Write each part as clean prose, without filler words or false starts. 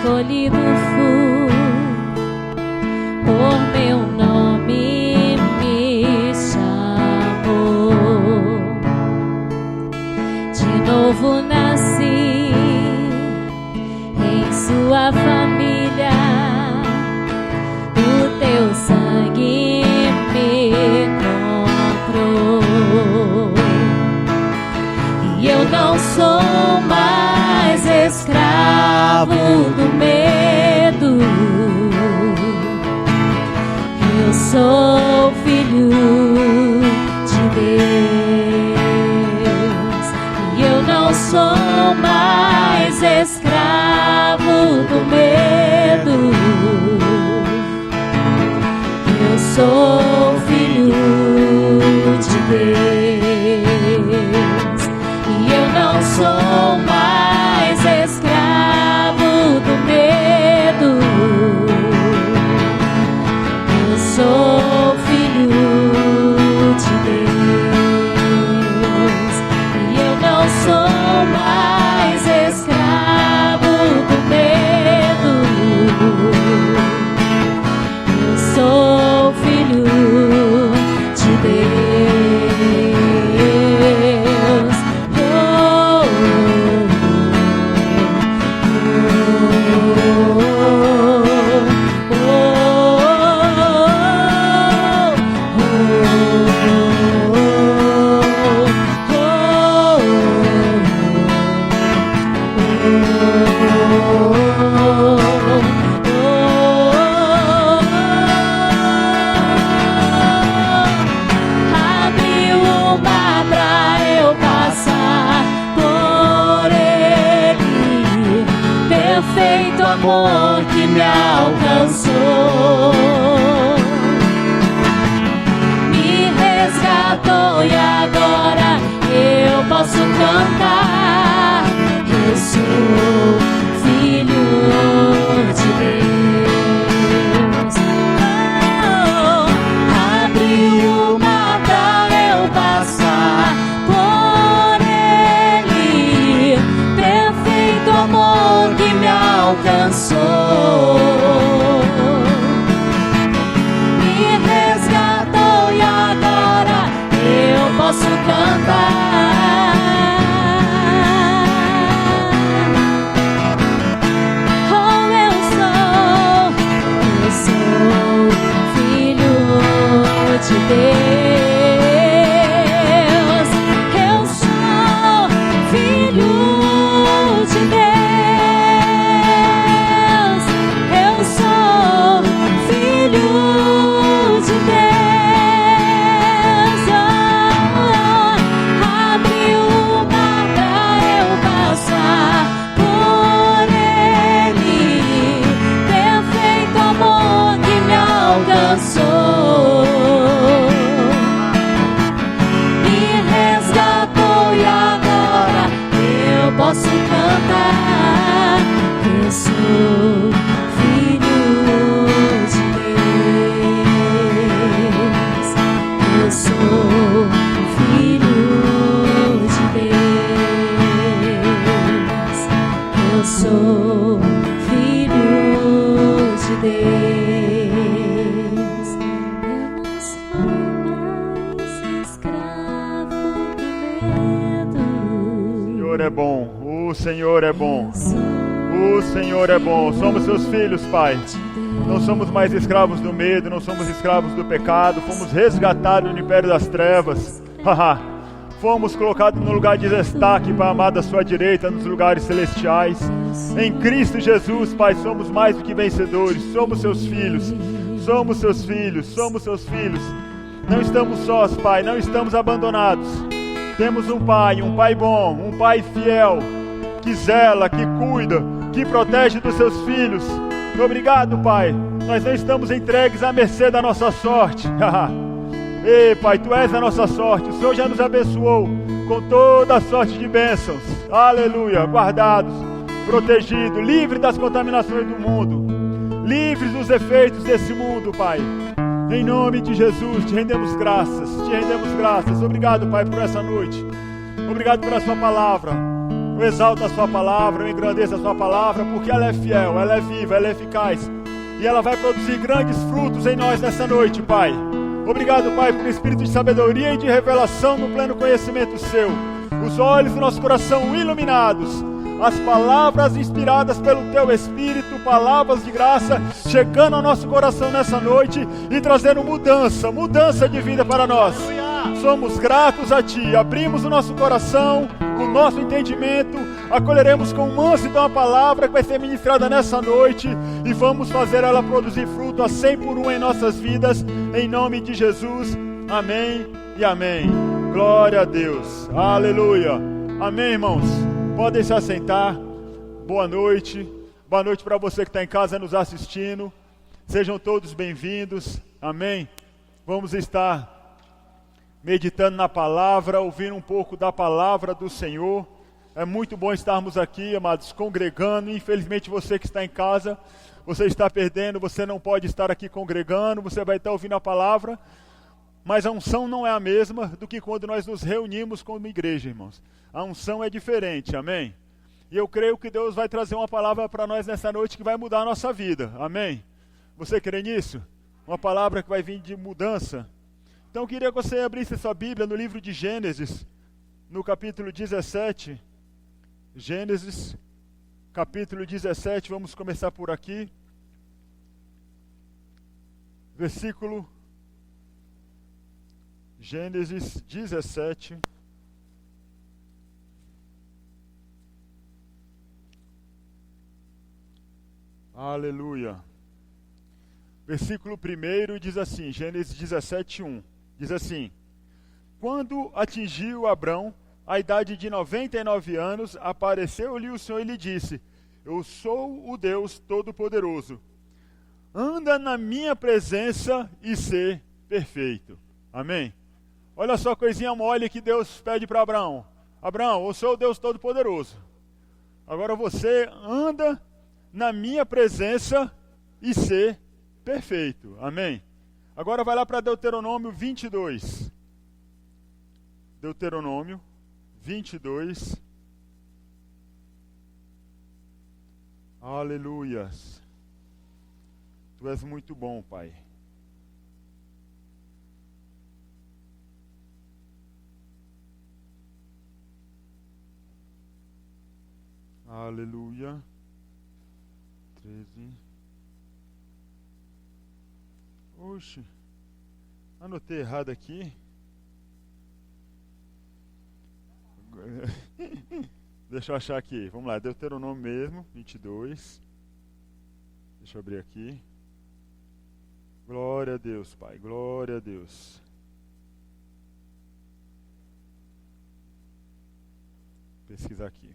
escolhido fui, por meu nome me chamou. De novo nasci em sua família, o teu sangue me comprou. E eu não sou mais escravo do medo, eu sou filho de Deus. E eu não sou mais escravo do medo, eu sou filho de Deus. E eu não sou mais escravo do medo, eu sou filho de Deus. E eu não sou mais escravo do medo, eu sou filho de Deus. Perfeito amor que me alcançou, me resgatou e agora eu posso cantar. Eu sou filho de Deus. Abriu o mar pra eu passar por ele, perfeito amor que me alcançou, me resgatou e agora eu posso cantar. Oh, eu sou filho de Deus. Eu sou filho de Deus. Eu sou filho de Deus. Abriu o mar pra eu passar por ele, perfeito amor que me alcançou, me resgatou e agora eu posso cantar. Eu sou filho de Deus. Eu sou filho de Deus. Eu sou filho de Deus. Eu não sou mais escravo do medo. O Senhor é bom, o Senhor é bom. O Senhor é bom, somos seus filhos, Pai. Não somos mais escravos do medo, não somos escravos do pecado. Fomos resgatados do império das trevas. Fomos colocados no lugar de destaque para amar da sua direita nos lugares celestiais. Em Cristo Jesus, Pai, somos mais do que vencedores. Somos seus filhos, somos seus filhos, somos seus filhos. Não estamos sós, Pai, não estamos abandonados. Temos um Pai bom, um Pai fiel, que zela, que cuida, que protege dos seus filhos. Obrigado, Pai. Nós não estamos entregues à mercê da nossa sorte. Ei, Pai, Tu és a nossa sorte. O Senhor já nos abençoou com toda a sorte de bênçãos. Aleluia. Guardados, protegidos, livres das contaminações do mundo, livres dos efeitos desse mundo, Pai. Em nome de Jesus, Te rendemos graças. Te rendemos graças. Obrigado, Pai, por essa noite. Obrigado pela Sua palavra. Eu exalto a sua palavra, eu engrandeço a sua palavra, porque ela é fiel, ela é viva, ela é eficaz. E ela vai produzir grandes frutos em nós nessa noite, Pai. Obrigado, Pai, por espírito de sabedoria e de revelação no pleno conhecimento seu. Os olhos do nosso coração iluminados. As palavras inspiradas pelo Teu Espírito, palavras de graça, chegando ao nosso coração nessa noite e trazendo mudança de vida para nós. Somos gratos a Ti, abrimos o nosso coração, o nosso entendimento, acolheremos com mansidão a palavra que vai ser ministrada nessa noite e vamos fazer ela produzir fruto a 100 por 1 em nossas vidas, em nome de Jesus. Amém e amém. Glória a Deus. Aleluia. Amém, irmãos. Podem se assentar. Boa noite. Boa noite para você que está em casa nos assistindo. Sejam todos bem-vindos. Amém. Vamos estar meditando na palavra, ouvindo um pouco da palavra do Senhor. É muito bom estarmos aqui, amados, congregando. Infelizmente você que está em casa, você está perdendo, você não pode estar aqui congregando, você vai estar ouvindo a palavra, mas a unção não é a mesma do que quando nós nos reunimos como igreja, irmãos. A unção é diferente, amém? E eu creio que Deus vai trazer uma palavra para nós nessa noite que vai mudar a nossa vida, amém? Você crê nisso? Uma palavra que vai vir de mudança. Então eu queria que você abrisse sua Bíblia no livro de Gênesis, no capítulo 17. Gênesis, capítulo 17, vamos começar por aqui. Versículo Gênesis 17. Aleluia. Versículo 1 diz assim, Gênesis 17, 1. Diz assim: Quando atingiu Abrão a idade de 99 anos, apareceu-lhe o Senhor e lhe disse: Eu sou o Deus Todo-Poderoso. Anda na minha presença e ser perfeito. Amém? Olha só a coisinha mole que Deus pede para Abraão. Abraão, eu sou o Deus Todo-Poderoso. Agora você anda na minha presença e ser perfeito. Amém? Agora vai lá para Deuteronômio 22. Deuteronômio 22. Aleluias. Tu és muito bom, Pai. Aleluia. 13. Oxe, anotei errado aqui. Deixa eu achar aqui. Vamos lá, Deuteronômio mesmo, 22. Deixa eu abrir aqui. Glória a Deus, Pai, glória a Deus. Vou pesquisar aqui.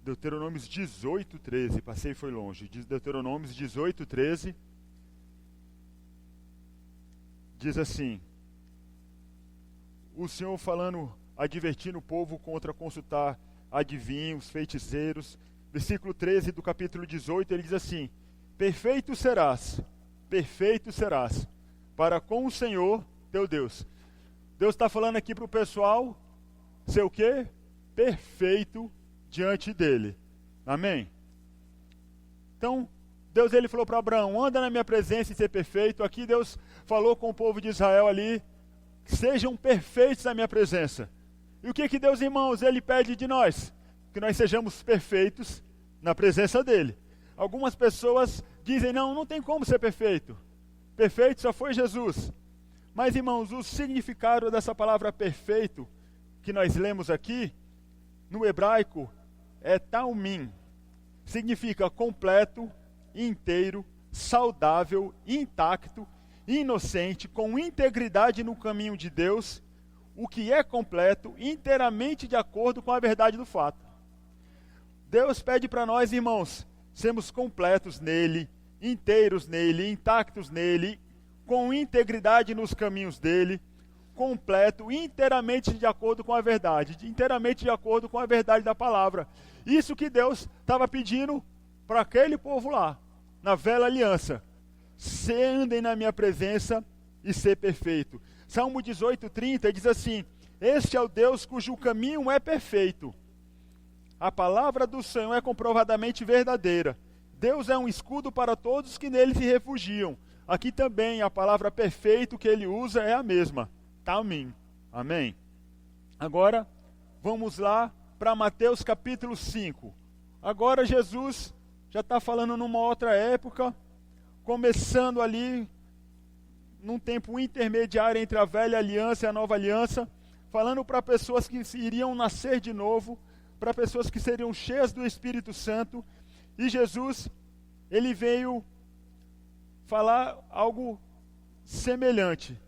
Deuteronômios 18, 13, passei e foi longe. Deuteronômios 18, 13, diz assim: o Senhor falando, advertindo o povo contra consultar adivinhos, feiticeiros. Versículo 13 do capítulo 18, ele diz assim: perfeito serás para com o Senhor teu Deus. Deus está falando aqui para o pessoal ser o quê? Perfeito diante dele. Amém? Então, Deus ele falou para Abraão: anda na minha presença e ser perfeito. Aqui Deus falou com o povo de Israel ali: sejam perfeitos na minha presença. E o que Deus, irmãos, ele pede de nós? Que nós sejamos perfeitos na presença dele. Algumas pessoas dizem: não tem como ser perfeito. Perfeito só foi Jesus. Mas, irmãos, o significado dessa palavra perfeito que nós lemos aqui, no hebraico, é taumim. Significa completo, inteiro, saudável, intacto, inocente, com integridade no caminho de Deus, o que é completo, inteiramente de acordo com a verdade do fato. Deus pede para nós, irmãos, sermos completos nele, inteiros nele, intactos nele, com integridade nos caminhos dele, completo, inteiramente de acordo com a verdade, inteiramente de acordo com a verdade da palavra. Isso que Deus estava pedindo para aquele povo lá, na velha aliança. Andem na minha presença e ser perfeito. Salmo 18:30 diz assim: este é o Deus cujo caminho é perfeito. A palavra do Senhor é comprovadamente verdadeira. Deus é um escudo para todos que nele se refugiam. Aqui também a palavra perfeito que ele usa é a mesma. Tamim. Amém? Agora, vamos lá para Mateus capítulo 5. Agora Jesus já está falando numa outra época, começando ali num tempo intermediário entre a velha aliança e a nova aliança, falando para pessoas que iriam nascer de novo, para pessoas que seriam cheias do Espírito Santo. E Jesus, ele veio falar algo semelhante.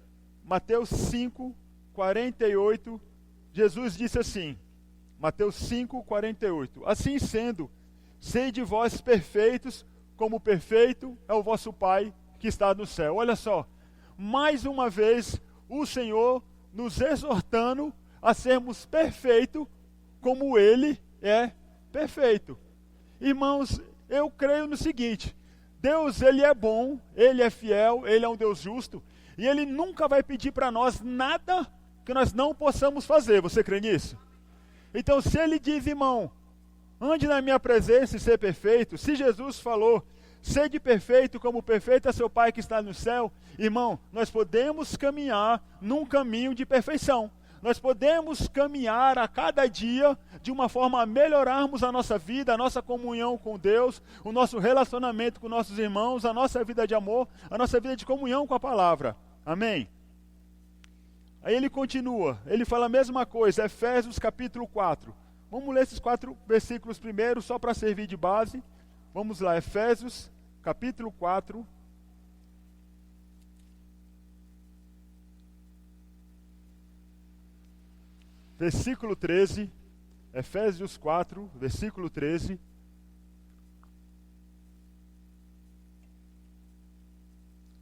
Mateus 5, 48, Jesus disse assim, Mateus 5, 48, assim sendo, sede vós perfeitos, como perfeito é o vosso Pai que está no céu. Olha só, mais uma vez o Senhor nos exortando a sermos perfeitos como Ele é perfeito. Irmãos, eu creio no seguinte: Deus, Ele é bom, Ele é fiel, Ele é um Deus justo, e Ele nunca vai pedir para nós nada que nós não possamos fazer. Você crê nisso? Então, se Ele diz, irmão, ande na minha presença e ser perfeito, se Jesus falou, sede perfeito como perfeito é seu Pai que está no céu, irmão, nós podemos caminhar num caminho de perfeição. Nós podemos caminhar a cada dia de uma forma a melhorarmos a nossa vida, a nossa comunhão com Deus, o nosso relacionamento com nossos irmãos, a nossa vida de amor, a nossa vida de comunhão com a palavra. Amém? Aí ele continua, ele fala a mesma coisa, Efésios capítulo 4. Vamos ler esses 4 versículos primeiro, só para servir de base. Vamos lá, Efésios capítulo 4. Versículo 13, Efésios 4, versículo 13.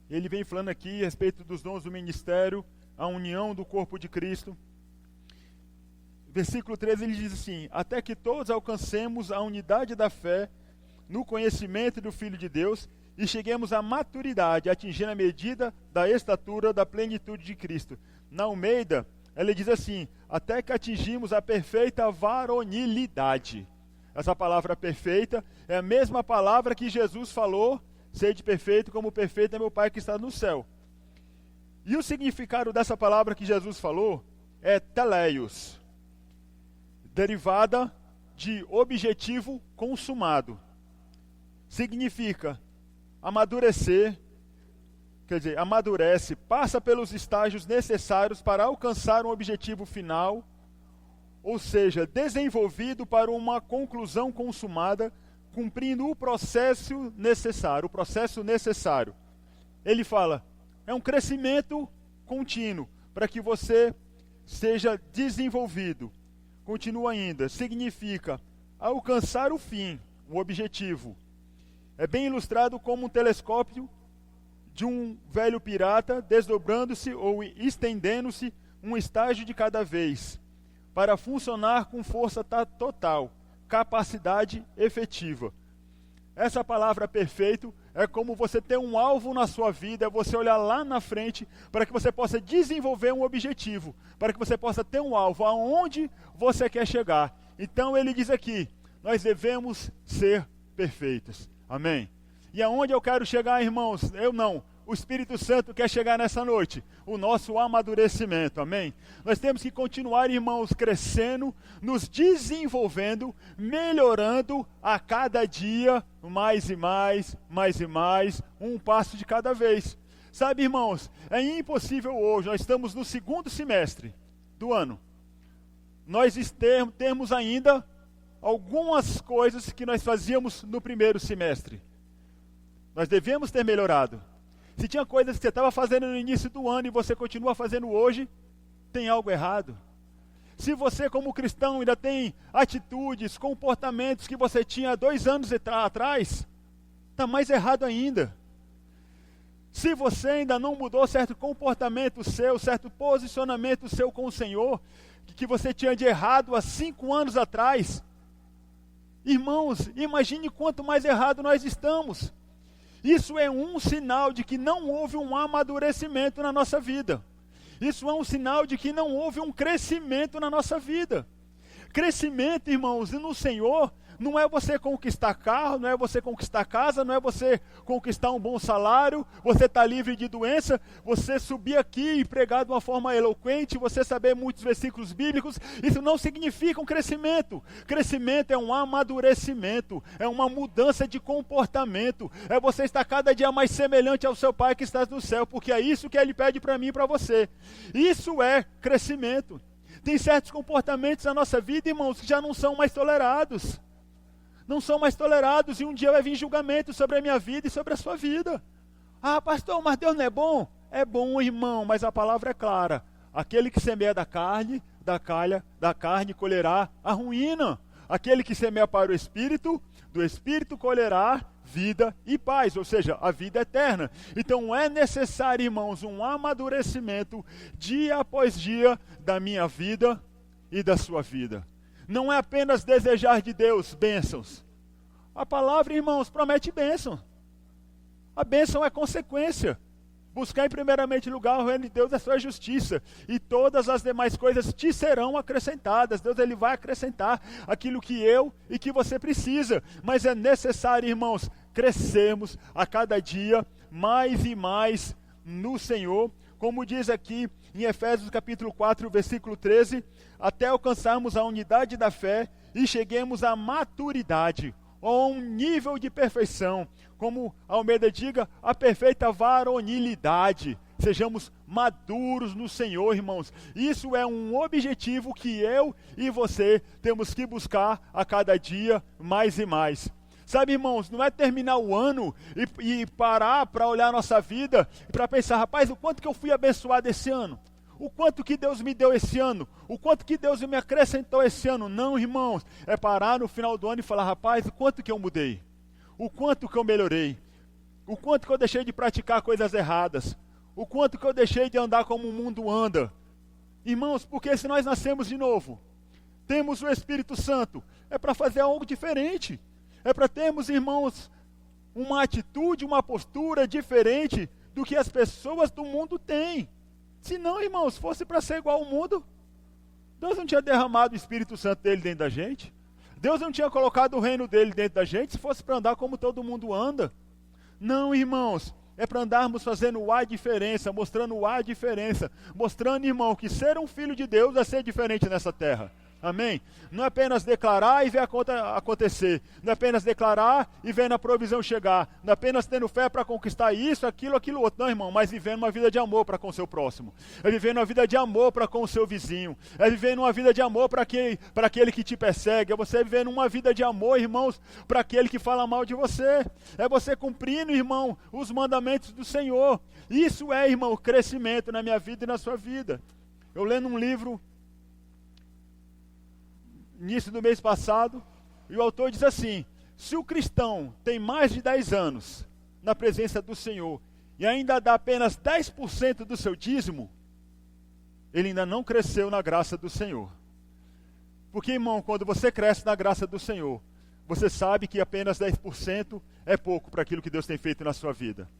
Ele vem falando aqui a respeito dos dons do ministério, a união do corpo de Cristo. Versículo 13 ele diz assim: até que todos alcancemos a unidade da fé, no conhecimento do Filho de Deus, e cheguemos à maturidade, atingindo a medida da estatura da plenitude de Cristo. Na Almeida, ela diz assim: até que atingimos a perfeita varonilidade. Essa palavra perfeita é a mesma palavra que Jesus falou, sede perfeito como perfeito é meu Pai que está no céu. E o significado dessa palavra que Jesus falou é teleios, derivada de objetivo consumado. Significa amadurecer, quer dizer, amadurece, passa pelos estágios necessários para alcançar um objetivo final, ou seja, desenvolvido para uma conclusão consumada, cumprindo o processo necessário, Ele fala, é um crescimento contínuo, para que você seja desenvolvido. Continua ainda, significa alcançar o fim, o objetivo. É bem ilustrado como um telescópio de um velho pirata, desdobrando-se ou estendendo-se um estágio de cada vez, para funcionar com força total, capacidade efetiva. Essa palavra perfeito é como você ter um alvo na sua vida, é você olhar lá na frente para que você possa desenvolver um objetivo, para que você possa ter um alvo, aonde você quer chegar. Então ele diz aqui, nós devemos ser perfeitos. Amém? E aonde eu quero chegar, irmãos? Eu não. O Espírito Santo quer chegar nessa noite. O nosso amadurecimento. Amém? Nós temos que continuar, irmãos, crescendo, nos desenvolvendo, melhorando a cada dia, mais e mais, um passo de cada vez. Sabe, irmãos, é impossível hoje, nós estamos no 2º semestre do ano. Nós temos ainda algumas coisas que nós fazíamos no 1º semestre. Nós devemos ter melhorado. Se tinha coisas que você estava fazendo no início do ano e você continua fazendo hoje, tem algo errado. Se você como cristão ainda tem atitudes, comportamentos que você tinha 2 anos atrás, está mais errado ainda. Se você ainda não mudou certo comportamento seu, certo posicionamento seu com o Senhor, que você tinha de errado há 5 anos atrás, irmãos, imagine quanto mais errado nós estamos. Isso é um sinal de que não houve um amadurecimento na nossa vida. Isso é um sinal de que não houve um crescimento na nossa vida. Crescimento, irmãos, no Senhor não é você conquistar carro, não é você conquistar casa, não é você conquistar um bom salário, você estar livre de doença, você subir aqui e pregar de uma forma eloquente, você saber muitos versículos bíblicos. Isso não significa um crescimento. Crescimento é um amadurecimento, é uma mudança de comportamento, é você estar cada dia mais semelhante ao seu Pai que está no céu, porque é isso que Ele pede para mim e para você. Isso é crescimento. Tem certos comportamentos na nossa vida, irmãos, que já não são mais tolerados. Não são mais tolerados, e um dia vai vir julgamento sobre a minha vida e sobre a sua vida. Ah, pastor, mas Deus não é bom? É bom, irmão, mas a palavra é clara. Aquele que semeia da carne colherá a ruína. Aquele que semeia para o Espírito, do Espírito colherá vida e paz, ou seja, a vida eterna. Então é necessário, irmãos, um amadurecimento dia após dia da minha vida e da sua vida. Não é apenas desejar de Deus bênçãos. A palavra, irmãos, promete bênção. A bênção é consequência. Buscar em primeiramente lugar o reino de Deus, a sua justiça, e todas as demais coisas te serão acrescentadas. Deus, Ele vai acrescentar aquilo que eu e que você precisa. Mas é necessário, irmãos, crescermos a cada dia mais e mais no Senhor, como diz aqui em Efésios capítulo 4, versículo 13, até alcançarmos a unidade da fé e cheguemos à maturidade, ou a um nível de perfeição, como Almeida diga, a perfeita varonilidade. Sejamos maduros no Senhor, irmãos. Isso é um objetivo que eu e você temos que buscar a cada dia mais e mais. Sabe, irmãos, não é terminar o ano e parar para olhar a nossa vida e para pensar, rapaz, o quanto que eu fui abençoado esse ano? O quanto que Deus me deu esse ano? O quanto que Deus me acrescentou esse ano? Não, irmãos, é parar no final do ano e falar, rapaz, o quanto que eu mudei? O quanto que eu melhorei? O quanto que eu deixei de praticar coisas erradas? O quanto que eu deixei de andar como o mundo anda? Irmãos, porque se nós nascemos de novo, temos o Espírito Santo, é para fazer algo diferente. É para termos, irmãos, uma atitude, uma postura diferente do que as pessoas do mundo têm. Se não, irmãos, fosse para ser igual ao mundo, Deus não tinha derramado o Espírito Santo dele dentro da gente. Deus não tinha colocado o reino dele dentro da gente se fosse para andar como todo mundo anda. Não, irmãos, é para andarmos fazendo a diferença, mostrando a diferença. Mostrando, irmão, que ser um filho de Deus é ser diferente nessa terra. Amém? Não é apenas declarar e ver a conta acontecer. Não é apenas declarar e ver a provisão chegar. Não é apenas tendo fé para conquistar isso, aquilo outro. Não, irmão, mas vivendo uma vida de amor para com o seu próximo. É vivendo uma vida de amor para com o seu vizinho. É vivendo uma vida de amor para aquele que te persegue. É você vivendo uma vida de amor, irmãos, para aquele que fala mal de você. É você cumprindo, irmão, os mandamentos do Senhor. Isso é, irmão, crescimento na minha vida e na sua vida. Eu lendo um livro início do mês passado, e o autor diz assim, se o cristão tem mais de 10 anos na presença do Senhor e ainda dá apenas 10% do seu dízimo, ele ainda não cresceu na graça do Senhor. Porque, irmão, quando você cresce na graça do Senhor, você sabe que apenas 10% é pouco para aquilo que Deus tem feito na sua vida.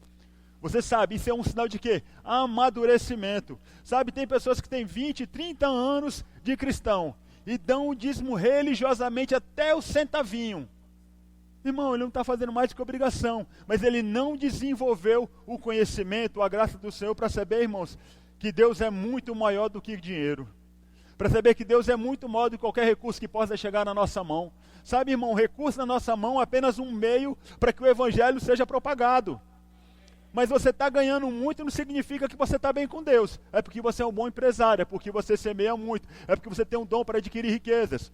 Você sabe, isso é um sinal de quê? Amadurecimento. Sabe, tem pessoas que têm 20, 30 anos de cristão e dão o dízimo religiosamente até o centavinho. Irmão, ele não está fazendo mais do que obrigação, mas ele não desenvolveu o conhecimento, a graça do Senhor para saber, irmãos, que Deus é muito maior do que dinheiro. Para saber que Deus é muito maior do que qualquer recurso que possa chegar na nossa mão. Sabe, irmão, recurso na nossa mão é apenas um meio para que o evangelho seja propagado. Mas você está ganhando muito não significa que você está bem com Deus. É porque você é um bom empresário, é porque você semeia muito, é porque você tem um dom para adquirir riquezas.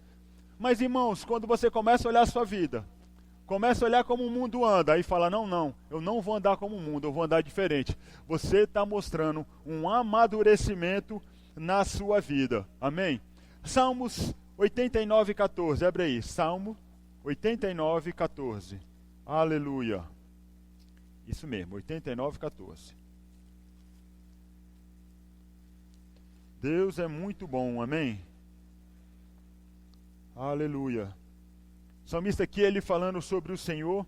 Mas, irmãos, quando você começa a olhar a sua vida, começa a olhar como o mundo anda, aí fala, não, eu não vou andar como o mundo, eu vou andar diferente. Você está mostrando um amadurecimento na sua vida. Amém? Salmos 89, 14, abre aí, Salmo 89, 14. Aleluia. Isso mesmo, 89, 14. Deus é muito bom, amém? Aleluia. O salmista aqui, ele falando sobre o Senhor,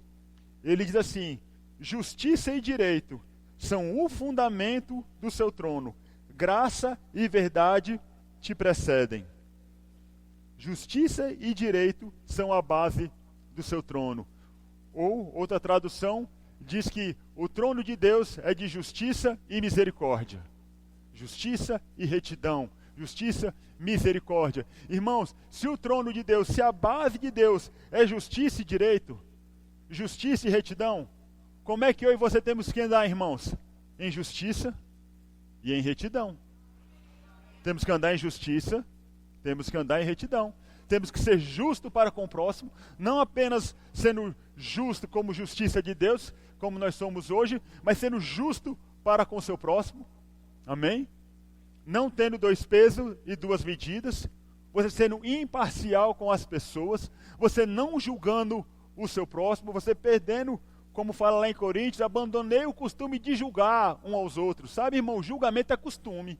ele diz assim, justiça e direito são o fundamento do seu trono, graça e verdade te precedem. Justiça e direito são a base do seu trono. Ou, outra tradução, diz que o trono de Deus é de justiça e misericórdia. Justiça e retidão. Justiça, misericórdia. Irmãos, se o trono de Deus, se a base de Deus é justiça e direito, justiça e retidão, como é que eu e você temos que andar, irmãos? Em justiça e em retidão. Temos que andar em justiça, temos que andar em retidão. Temos que ser justo para com o próximo, não apenas sendo justo como justiça de Deus, como nós somos hoje, mas sendo justo para com o seu próximo. Amém? Não tendo dois pesos e duas medidas, você sendo imparcial com as pessoas, você não julgando o seu próximo, você perdendo, como fala lá em Coríntios, abandonei o costume de julgar um aos outros. Sabe, irmão, julgamento é costume.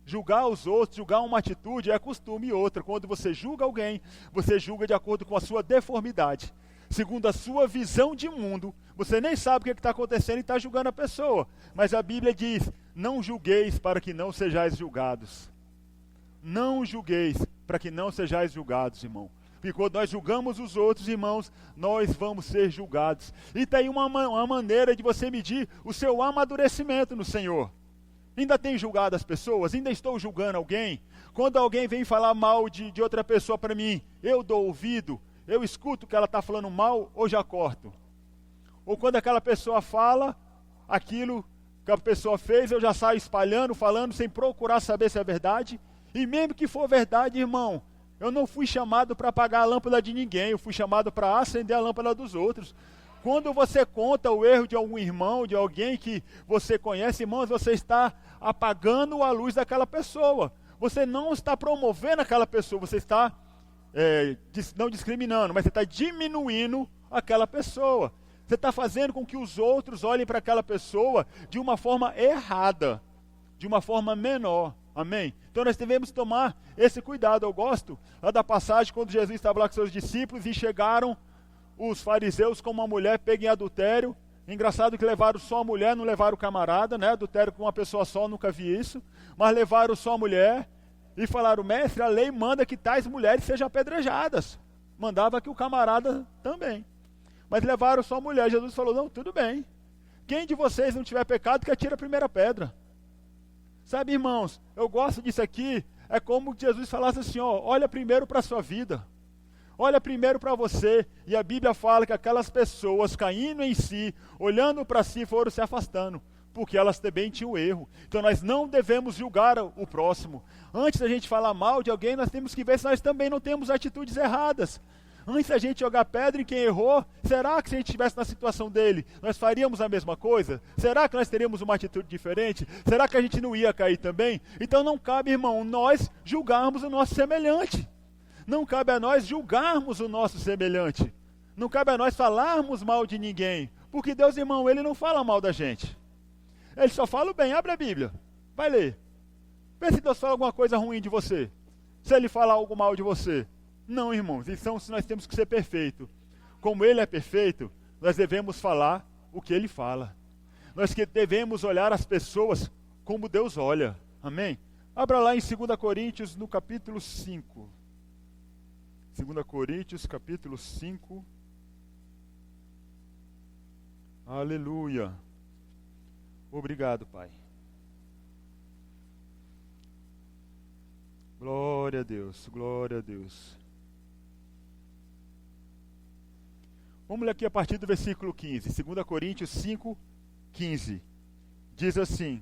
Julgar os outros, julgar uma atitude é costume e outra. Quando você julga alguém, você julga de acordo com a sua deformidade. Segundo a sua visão de mundo, você nem sabe o que está acontecendo e está julgando a pessoa. Mas a Bíblia diz, não julgueis para que não sejais julgados. Não julgueis para que não sejais julgados, irmão. Porque quando nós julgamos os outros, irmãos, nós vamos ser julgados. E tem uma maneira de você medir o seu amadurecimento no Senhor. Ainda tem julgado as pessoas? Ainda estou julgando alguém? Quando alguém vem falar mal de outra pessoa para mim, eu dou ouvido, eu escuto que ela está falando mal ou já corto? Ou quando aquela pessoa fala aquilo que a pessoa fez, eu já saio espalhando, falando, sem procurar saber se é verdade? E mesmo que for verdade, irmão, eu não fui chamado para apagar a lâmpada de ninguém, eu fui chamado para acender a lâmpada dos outros. Quando você conta o erro de algum irmão, de alguém que você conhece, irmãos, você está apagando a luz daquela pessoa. Você não está promovendo aquela pessoa, você está não discriminando, mas você está diminuindo aquela pessoa. Você está fazendo com que os outros olhem para aquela pessoa de uma forma errada, de uma forma menor. Amém? Então nós devemos tomar esse cuidado. Eu gosto lá da passagem quando Jesus estava lá com seus discípulos e chegaram os fariseus com uma mulher pega em adultério. Engraçado que levaram só a mulher, não levaram o camarada, né? Adultério com uma pessoa só, nunca vi isso. Mas levaram só a mulher e falaram, mestre, a lei manda que tais mulheres sejam apedrejadas. Mandava que o camarada também. Mas levaram só a mulher. Jesus falou, não, tudo bem. Quem de vocês não tiver pecado, que atire a primeira pedra. Sabe, irmãos, eu gosto disso aqui. É como Jesus falasse assim, ó, olha primeiro para a sua vida. Olha primeiro para você, e a Bíblia fala que aquelas pessoas caindo em si, olhando para si, foram se afastando, porque elas também tinham erro. Então nós não devemos julgar o próximo. Antes da gente falar mal de alguém, nós temos que ver se nós também não temos atitudes erradas. Antes da gente jogar pedra em quem errou, será que se a gente estivesse na situação dele, nós faríamos a mesma coisa? Será que nós teríamos uma atitude diferente? Será que a gente não ia cair também? Então não cabe, irmão, nós julgarmos o nosso semelhante. Não cabe a nós julgarmos o nosso semelhante. Não cabe a nós falarmos mal de ninguém. Porque Deus, irmão, Ele não fala mal da gente. Ele só fala o bem. Abre a Bíblia. Vai ler. Vê se Deus fala alguma coisa ruim de você. Se Ele falar algo mal de você. Não, irmãos. Então nós temos que ser perfeitos. Como Ele é perfeito, nós devemos falar o que Ele fala. Nós que devemos olhar as pessoas como Deus olha. Amém? Abra lá em 2 Coríntios, no capítulo 5. 2 Coríntios, capítulo 5. Aleluia. Obrigado, Pai. Glória a Deus, glória a Deus. Vamos ler aqui a partir do versículo 15. 2 Coríntios 5, 15. Diz assim: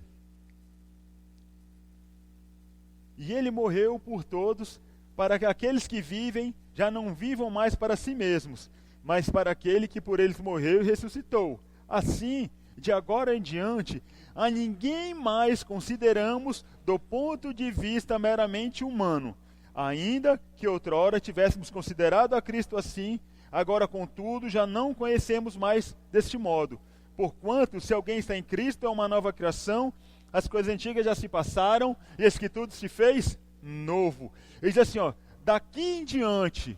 E ele morreu por todos, para que aqueles que vivem já não vivam mais para si mesmos, mas para aquele que por eles morreu e ressuscitou. Assim, de agora em diante, a ninguém mais consideramos do ponto de vista meramente humano. Ainda que outrora tivéssemos considerado a Cristo assim, agora, contudo, já não conhecemos mais deste modo. Porquanto, se alguém está em Cristo, é uma nova criação, as coisas antigas já se passaram, e eis que tudo se fez novo. Ele diz assim, ó, daqui em diante,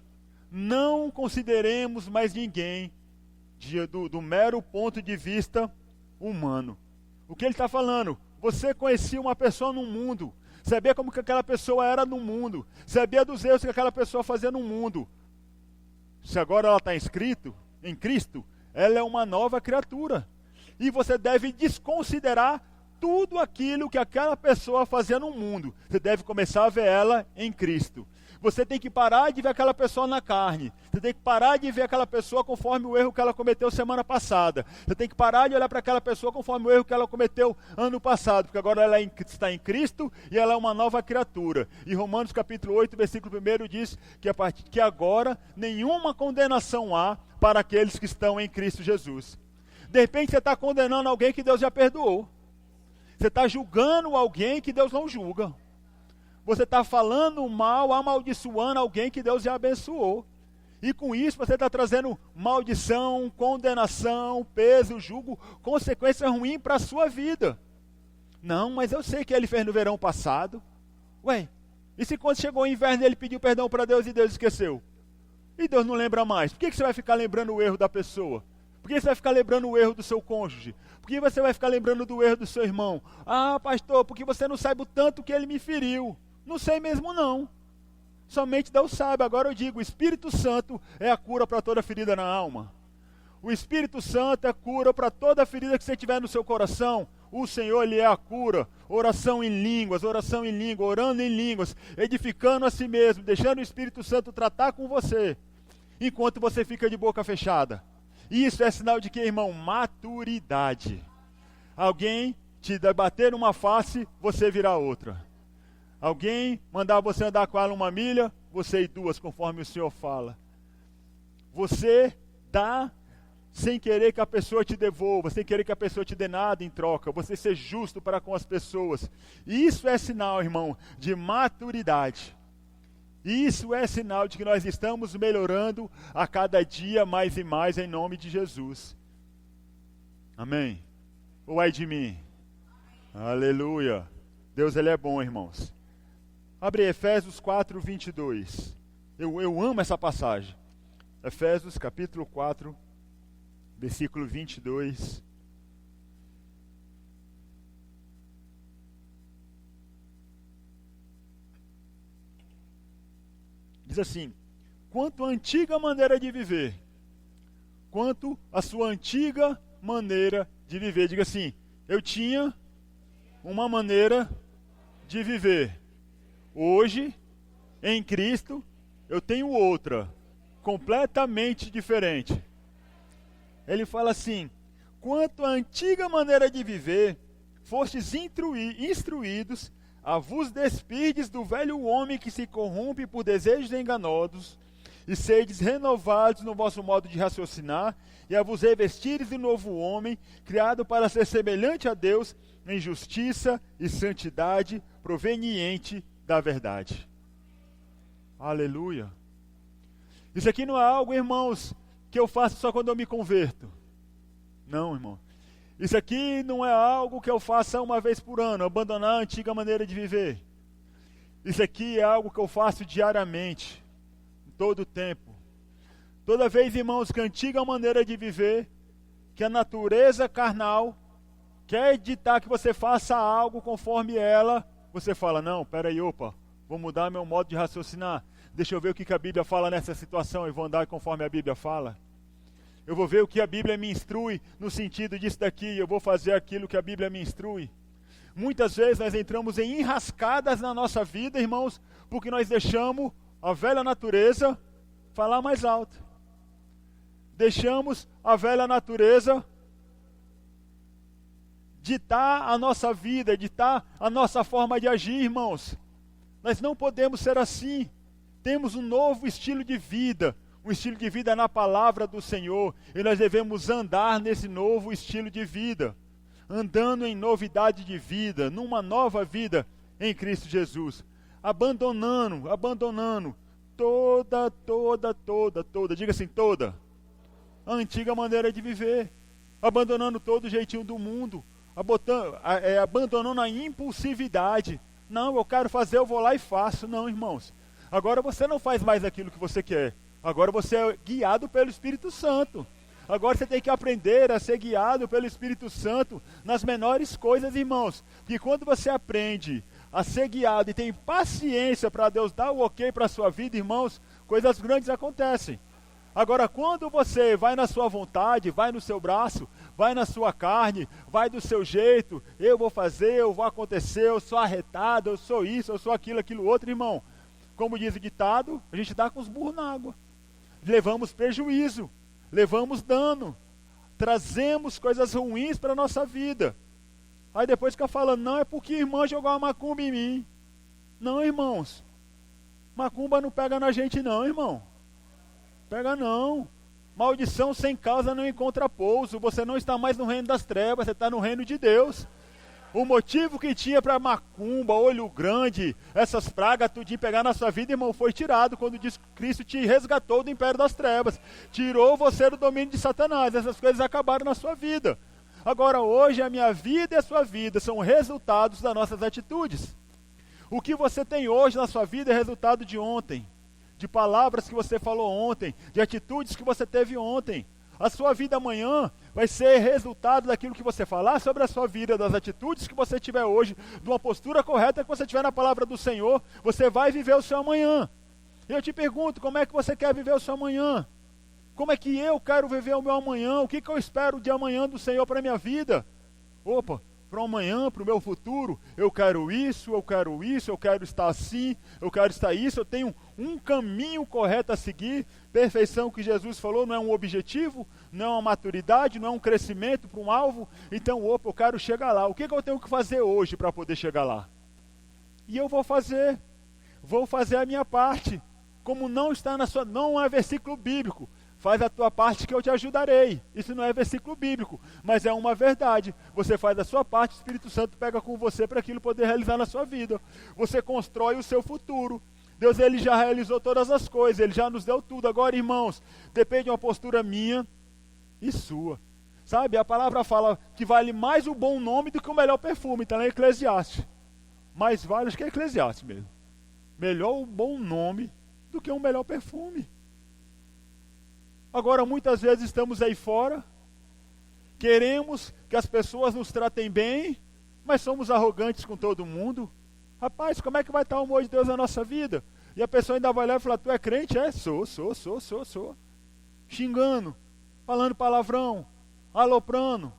não consideremos mais ninguém do mero ponto de vista humano. O que ele está falando? você conhecia uma pessoa no mundo, sabia como que aquela pessoa era no mundo, sabia dos erros que aquela pessoa fazia no mundo. Se agora ela está inscrito em Cristo, ela é uma nova criatura. E você deve desconsiderar tudo aquilo que aquela pessoa fazia no mundo. Você deve começar a ver ela em Cristo. Você tem que parar de ver aquela pessoa na carne. Você tem que parar de ver aquela pessoa conforme o erro que ela cometeu semana passada. Você tem que parar de olhar para aquela pessoa conforme o erro que ela cometeu ano passado. Porque agora ela está em Cristo e ela é uma nova criatura. E Romanos capítulo 8, versículo 1 diz que agora nenhuma condenação há para aqueles que estão em Cristo Jesus. De repente você está condenando alguém que Deus já perdoou. Você está julgando alguém que Deus não julga. Você está falando mal, amaldiçoando alguém que Deus já abençoou. E com isso você está trazendo maldição, condenação, peso, julgo, consequência ruim para a sua vida. Não, mas eu sei que ele fez no verão passado. Ué, e se quando chegou o inverno ele pediu perdão para Deus e Deus esqueceu? E Deus não lembra mais? Por que você vai ficar lembrando o erro da pessoa? Por que você vai ficar lembrando o erro do seu cônjuge? Por que você vai ficar lembrando do erro do seu irmão? Ah, pastor, porque você não sabe o tanto que ele me feriu. Não sei mesmo não. Somente Deus sabe. Agora eu digo, o Espírito Santo é a cura para toda ferida na alma. O Espírito Santo é a cura para toda ferida que você tiver no seu coração. O Senhor, Ele é a cura. Oração em línguas, orando em línguas, edificando a si mesmo, deixando o Espírito Santo tratar com você, enquanto você fica de boca fechada. Isso é sinal de que, irmão? Maturidade. Alguém te bater numa face, você virar outra. Alguém mandar você andar com ela 1 milha, você ir 2, conforme o Senhor fala. Você dá sem querer que a pessoa te devolva, sem querer que a pessoa te dê nada em troca. Você ser justo para com as pessoas. Isso é sinal, irmão, de maturidade. Isso é sinal de que nós estamos melhorando a cada dia mais e mais em nome de Jesus. Amém? Ou ai de mim? Aleluia. Deus, Ele é bom, irmãos. Abre Efésios 4, 22. Eu amo essa passagem. Efésios capítulo 4, versículo 22. Diz assim: quanto à antiga maneira de viver, quanto à sua antiga maneira de viver. Diga assim: eu tinha uma maneira de viver. Hoje, em Cristo, eu tenho outra, completamente diferente. Ele fala assim: quanto à antiga maneira de viver, fostes instruídos a vos despirdes do velho homem que se corrompe por desejos enganosos, e sedes renovados no vosso modo de raciocinar, e a vos revestires de novo homem, criado para ser semelhante a Deus, em justiça e santidade, proveniente da verdade. Aleluia. Isso aqui não é algo, irmãos, que eu faço só quando eu me converto. Não, irmão. Isso aqui não é algo que eu faça uma vez por ano, abandonar a antiga maneira de viver. Isso aqui é algo que eu faço diariamente, todo o tempo. Toda vez, irmãos, que a antiga maneira de viver, que a natureza carnal quer ditar que você faça algo conforme ela, você fala: não, peraí, opa, vou mudar meu modo de raciocinar. Deixa eu ver o que a Bíblia fala nessa situação e vou andar conforme a Bíblia fala. Eu vou ver o que a Bíblia me instrui no sentido disso daqui e eu vou fazer aquilo que a Bíblia me instrui. Muitas vezes nós entramos em enrascadas na nossa vida, irmãos, porque nós deixamos a velha natureza falar mais alto. Deixamos a velha natureza ditar a nossa vida, ditar a nossa forma de agir, irmãos. Nós não podemos ser assim. Temos um novo estilo de vida, um estilo de vida na palavra do Senhor, e nós devemos andar nesse novo estilo de vida, andando em novidade de vida, numa nova vida em Cristo Jesus, abandonando toda, diga assim, toda, a antiga maneira de viver, abandonando todo o jeitinho do mundo, abandonando a impulsividade. Não, eu quero fazer, eu vou lá e faço. Não, irmãos, agora você não faz mais aquilo que você quer, agora você é guiado pelo Espírito Santo. Agora você tem que aprender a ser guiado pelo Espírito Santo nas menores coisas, irmãos. Porque quando você aprende a ser guiado e tem paciência para Deus dar o ok para a sua vida, irmãos, coisas grandes acontecem. Agora, quando você vai na sua vontade, vai no seu braço, vai na sua carne, vai do seu jeito, eu vou fazer, eu vou acontecer, eu sou arretado, eu sou isso, eu sou aquilo, aquilo outro, irmão. Como diz o ditado, a gente dá com os burros na água. Levamos prejuízo, levamos dano, trazemos coisas ruins para a nossa vida. Aí depois fica falando, não, é porque a irmã jogou uma macumba em mim. Não, irmãos, macumba não pega na gente não, irmão. Pega não. Maldição sem causa não encontra pouso. Você não está mais no reino das trevas, você está no reino de Deus. O motivo que tinha para macumba, olho grande, essas pragas, tudinho pegar na sua vida, irmão, foi tirado quando diz que Cristo te resgatou do império das trevas. Tirou você do domínio de Satanás. Essas coisas acabaram na sua vida. Agora hoje a minha vida e a sua vida são resultados das nossas atitudes. O que você tem hoje na sua vida é resultado de ontem. De palavras que você falou ontem, de atitudes que você teve ontem. A sua vida amanhã vai ser resultado daquilo que você falar sobre a sua vida, das atitudes que você tiver hoje, de uma postura correta que você tiver na palavra do Senhor, você vai viver o seu amanhã. Eu te pergunto, como é que você quer viver o seu amanhã? Como é que eu quero viver o meu amanhã? O que eu espero de amanhã do Senhor para a minha vida? Opa, para o amanhã, para o meu futuro, eu quero isso, eu quero estar assim, eu quero estar isso, eu tenho um caminho correto a seguir. Perfeição que Jesus falou não é um objetivo, não é uma maturidade, não é um crescimento para um alvo. Então, opa, eu quero chegar lá. O que eu tenho que fazer hoje para poder chegar lá? E eu vou fazer a minha parte. Como não está na sua, não é versículo bíblico. Faz a tua parte que eu te ajudarei. Isso não é versículo bíblico, mas é uma verdade. Você faz a sua parte, o Espírito Santo pega com você para aquilo poder realizar na sua vida. Você constrói o seu futuro. Deus, ele já realizou todas as coisas, ele já nos deu tudo. Agora, irmãos, depende de uma postura minha e sua. Sabe, a palavra fala que vale mais o bom nome do que o melhor perfume. Está lá em Eclesiastes. Mais vale, acho que é Eclesiastes mesmo. Melhor o bom nome do que um melhor perfume. Agora, muitas vezes estamos aí fora, queremos que as pessoas nos tratem bem, mas somos arrogantes com todo mundo. Rapaz, como é que vai estar o amor de Deus na nossa vida? E a pessoa ainda vai lá e falar, tu é crente? É, sou. Xingando, falando palavrão, aloprando.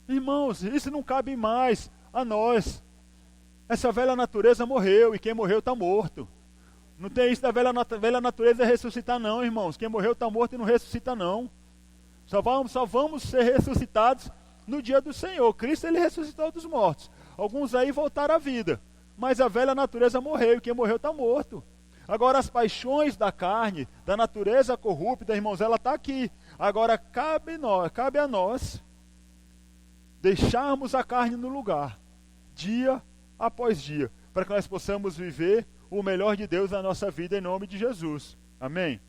Irmãos, isso não cabe mais a nós. Essa velha natureza morreu, e quem morreu está morto. Não tem isso da velha natureza ressuscitar não, irmãos. Quem morreu está morto e não ressuscita não. Só vamos ser ressuscitados no dia do Senhor. Cristo, ele ressuscitou dos mortos. Alguns aí voltaram à vida. Mas a velha natureza morreu e quem morreu está morto. Agora as paixões da carne, da natureza corrupta, irmãos, ela está aqui. Agora cabe a nós deixarmos a carne no lugar, dia após dia, para que nós possamos viver o melhor de Deus na nossa vida, em nome de Jesus. Amém?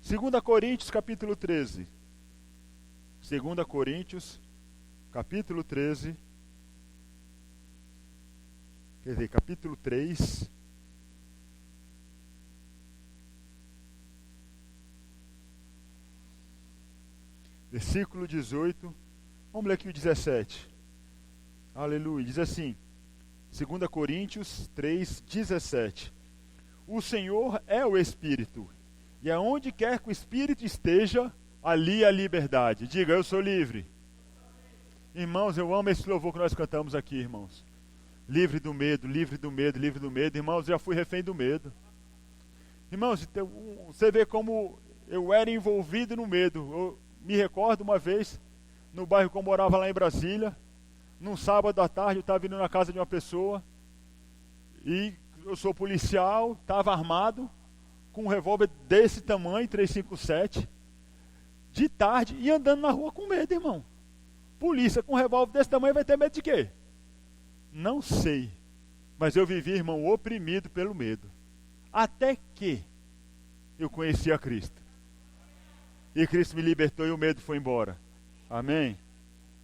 2 Coríntios capítulo 13. 2 Coríntios capítulo 13. Quer dizer, capítulo 3. Versículo 18. Vamos ler aqui o 17. Aleluia. Diz assim. 2 Coríntios 3, 17. O Senhor é o Espírito, e aonde quer que o Espírito esteja, ali a liberdade. Diga, eu sou livre. Irmãos, eu amo esse louvor que nós cantamos aqui, irmãos. Livre do medo, livre do medo, livre do medo. Irmãos, já fui refém do medo. Irmãos, você vê como eu era envolvido no medo. Eu me recordo uma vez, no bairro que eu morava lá em Brasília, num sábado à tarde, eu estava indo na casa de uma pessoa, e eu sou policial, estava armado, com um revólver desse tamanho, 357, de tarde, e andando na rua com medo, irmão. Polícia com um revólver desse tamanho vai ter medo de quê? Não sei, mas eu vivi, irmão, oprimido pelo medo, até que eu conheci a Cristo, e Cristo me libertou e o medo foi embora. Amém?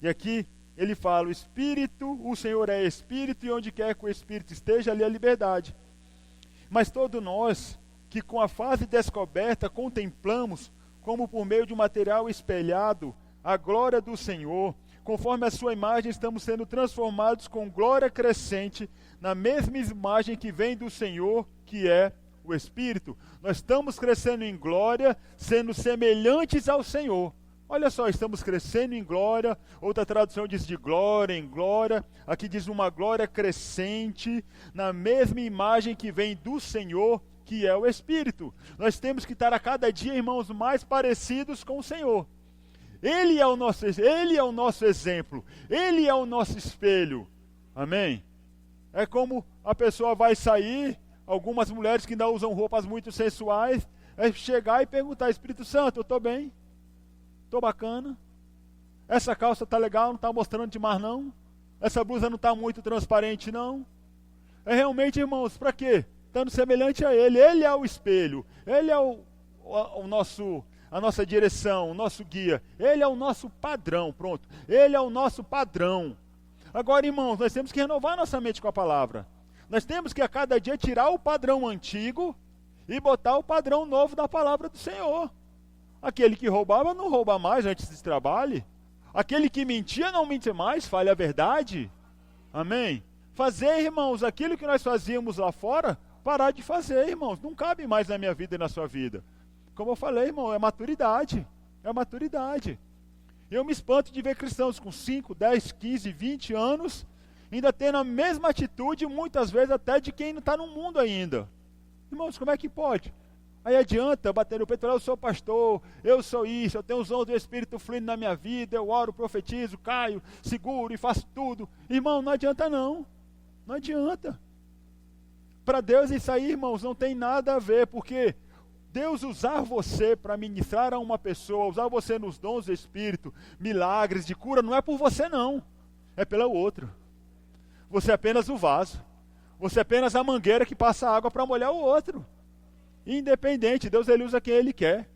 E aqui ele fala, o Espírito, o Senhor é Espírito, e onde quer que o Espírito esteja, ali é a liberdade. Mas todos nós, que com a face descoberta contemplamos como por meio de um material espelhado, a glória do Senhor. Conforme a sua imagem, estamos sendo transformados com glória crescente na mesma imagem que vem do Senhor, que é o Espírito. Nós estamos crescendo em glória, sendo semelhantes ao Senhor. Olha só, estamos crescendo em glória. Outra tradução diz de glória em glória. Aqui diz uma glória crescente na mesma imagem que vem do Senhor, que é o Espírito. Nós temos que estar a cada dia, irmãos, mais parecidos com o Senhor. Ele é o nosso exemplo. Ele é o nosso espelho. Amém? É como a pessoa vai sair, algumas mulheres que ainda usam roupas muito sensuais, é chegar e perguntar: Espírito Santo, eu estou bem? Estou bacana? Essa calça está legal, não está mostrando demais não? Essa blusa não está muito transparente não? É realmente, irmãos, para quê? Estando semelhante a Ele. Ele é o espelho. Ele é a nossa direção, o nosso guia. Ele é o nosso padrão, pronto. Ele é o nosso padrão. Agora, irmãos, nós temos que renovar nossa mente com a palavra. Nós temos que a cada dia tirar o padrão antigo e botar o padrão novo da palavra do Senhor. Aquele que roubava não rouba mais antes desse trabalho. Aquele que mentia não mente mais, fale a verdade. Amém? Fazer, irmãos, aquilo que nós fazíamos lá fora, parar de fazer, irmãos. Não cabe mais na minha vida e na sua vida. Como eu falei, irmão, é maturidade. É maturidade. Eu me espanto de ver cristãos com 5, 10, 15, 20 anos ainda tendo a mesma atitude, muitas vezes até de quem não está no mundo ainda. Irmãos, como é que pode? Aí adianta bater no peito e falar: eu sou pastor, eu sou isso, eu tenho os dons do Espírito fluindo na minha vida, eu oro, profetizo, caio, seguro e faço tudo. Irmão, não adianta não. Não adianta. Para Deus isso aí, irmãos, não tem nada a ver, porque Deus usar você para ministrar a uma pessoa, usar você nos dons do Espírito, milagres de cura, não é por você não, é pelo outro. Você é apenas o vaso. Você é apenas a mangueira que passa água para molhar o outro. Independente, Deus ele usa quem Ele quer.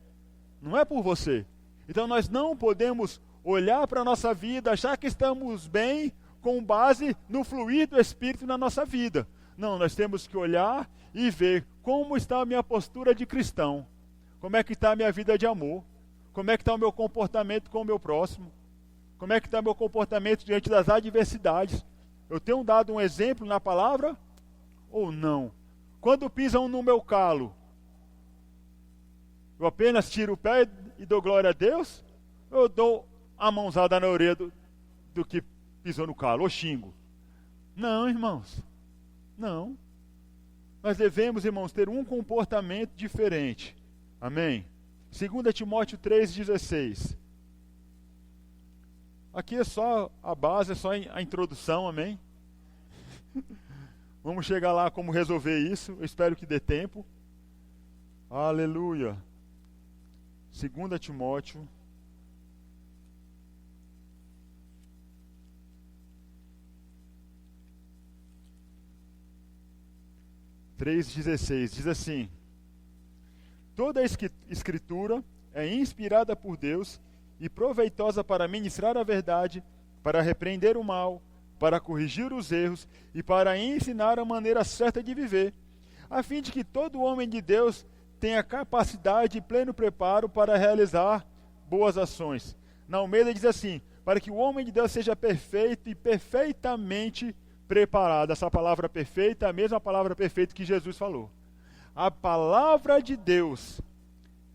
Não é por você. Então nós não podemos olhar para a nossa vida, achar que estamos bem com base no fluir do Espírito na nossa vida. Não, nós temos que olhar e ver como está a minha postura de cristão. Como é que está a minha vida de amor. Como é que está o meu comportamento com o meu próximo. Como é que está o meu comportamento diante das adversidades. Eu tenho dado um exemplo na palavra ou não? Quando pisam no meu calo, eu apenas tiro o pé e dou glória a Deus? Ou eu dou a mãozada na orelha do que pisou no calo, ou xingo? Não, irmãos. Não. Nós devemos, irmãos, ter um comportamento diferente. Amém? 2 Timóteo 3,16. Aqui é só a base, é só a introdução, amém? Vamos chegar lá como resolver isso. Eu espero que dê tempo. Aleluia. 2 Timóteo 3,16 diz assim: toda a escritura é inspirada por Deus e proveitosa para ministrar a verdade, para repreender o mal, para corrigir os erros e para ensinar a maneira certa de viver, a fim de que todo homem de Deus tenha capacidade e pleno preparo para realizar boas ações. Na Almeida diz assim: para que o homem de Deus seja perfeito e perfeitamente preparado. Essa palavra perfeita é a mesma palavra perfeita que Jesus falou. A palavra de Deus,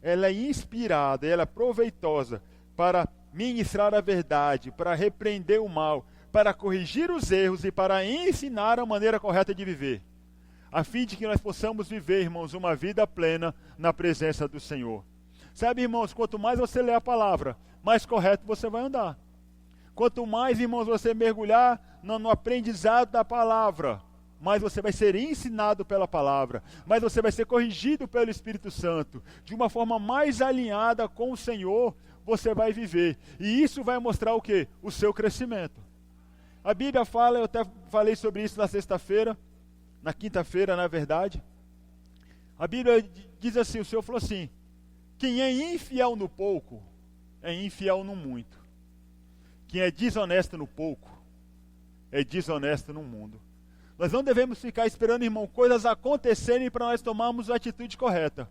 ela é inspirada, ela é proveitosa para ministrar a verdade, para repreender o mal, para corrigir os erros e para ensinar a maneira correta de viver, a fim de que nós possamos viver, irmãos, uma vida plena na presença do Senhor. Sabe, irmãos, quanto mais você lê a palavra, mais correto você vai andar. Quanto mais, irmãos, você mergulhar no aprendizado da palavra, mais você vai ser ensinado pela palavra, mais você vai ser corrigido pelo Espírito Santo, de uma forma mais alinhada com o Senhor, você vai viver. E isso vai mostrar o quê? O seu crescimento. A Bíblia fala, eu até falei sobre isso na sexta-feira, na quinta-feira, na verdade. A Bíblia diz assim, o Senhor falou assim: quem é infiel no pouco, é infiel no muito. Quem é desonesto no pouco, é desonesto no mundo. Nós não devemos ficar esperando, irmão, coisas acontecerem para nós tomarmos a atitude correta.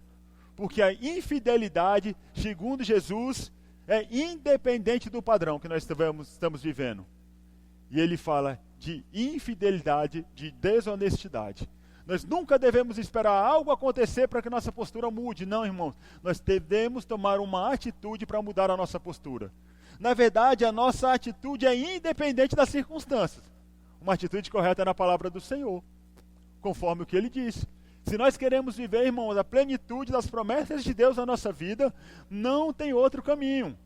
Porque a infidelidade, segundo Jesus, é independente do padrão que nós estamos vivendo. E ele fala de infidelidade, de desonestidade. Nós nunca devemos esperar algo acontecer para que nossa postura mude. Não, irmãos. Nós devemos tomar uma atitude para mudar a nossa postura. Na verdade, a nossa atitude é independente das circunstâncias. Uma atitude correta na palavra do Senhor, conforme o que ele disse. Se nós queremos viver, irmãos, a plenitude das promessas de Deus na nossa vida, não tem outro caminho.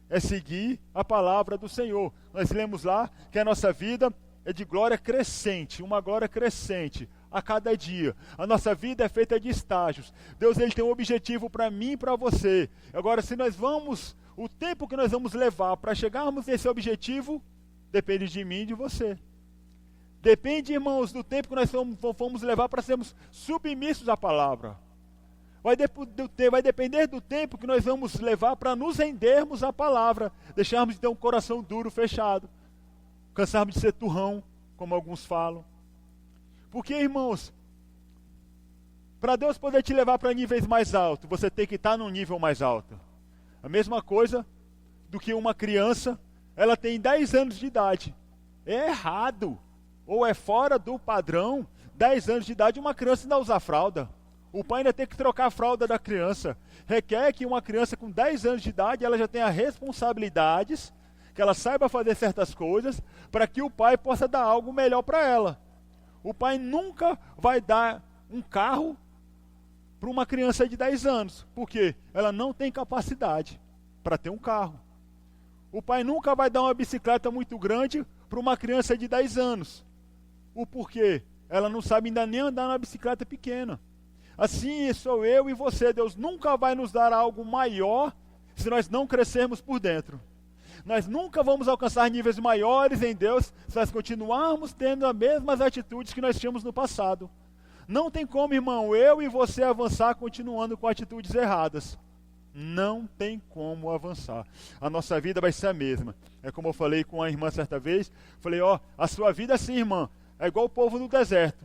É seguir a palavra do Senhor. Nós lemos lá que a nossa vida é de glória crescente, uma glória crescente a cada dia. A nossa vida é feita de estágios. Deus, ele tem um objetivo para mim e para você. Agora, se nós vamos, o tempo que nós vamos levar para chegarmos nesse objetivo, depende de mim e de você. Depende, irmãos, do tempo que nós vamos levar para sermos submissos à palavra. Vai depender do tempo que nós vamos levar para nos rendermos à palavra. Deixarmos de ter um coração duro, fechado. Cansarmos de ser turrão, como alguns falam. Porque, irmãos, para Deus poder te levar para níveis mais altos, você tem que estar num nível mais alto. A mesma coisa do que uma criança, ela tem 10 anos de idade. É errado. Ou é fora do padrão, 10 anos de idade, uma criança ainda usa fralda. O pai ainda tem que trocar a fralda da criança. Requer que uma criança com 10 anos de idade, ela já tenha responsabilidades, que ela saiba fazer certas coisas, para que o pai possa dar algo melhor para ela. O pai nunca vai dar um carro para uma criança de 10 anos, porque ela não tem capacidade para ter um carro. O pai nunca vai dar uma bicicleta muito grande para uma criança de 10 anos. O porquê? Ela não sabe ainda nem andar na bicicleta pequena. Assim sou eu e você. Deus nunca vai nos dar algo maior se nós não crescermos por dentro. Nós nunca vamos alcançar níveis maiores em Deus se nós continuarmos tendo as mesmas atitudes que nós tínhamos no passado. Não tem como, irmão, eu e você avançar continuando com atitudes erradas. Não tem como avançar. A nossa vida vai ser a mesma. É como eu falei com a irmã certa vez. Falei, a sua vida é assim, irmã. É igual o povo no deserto.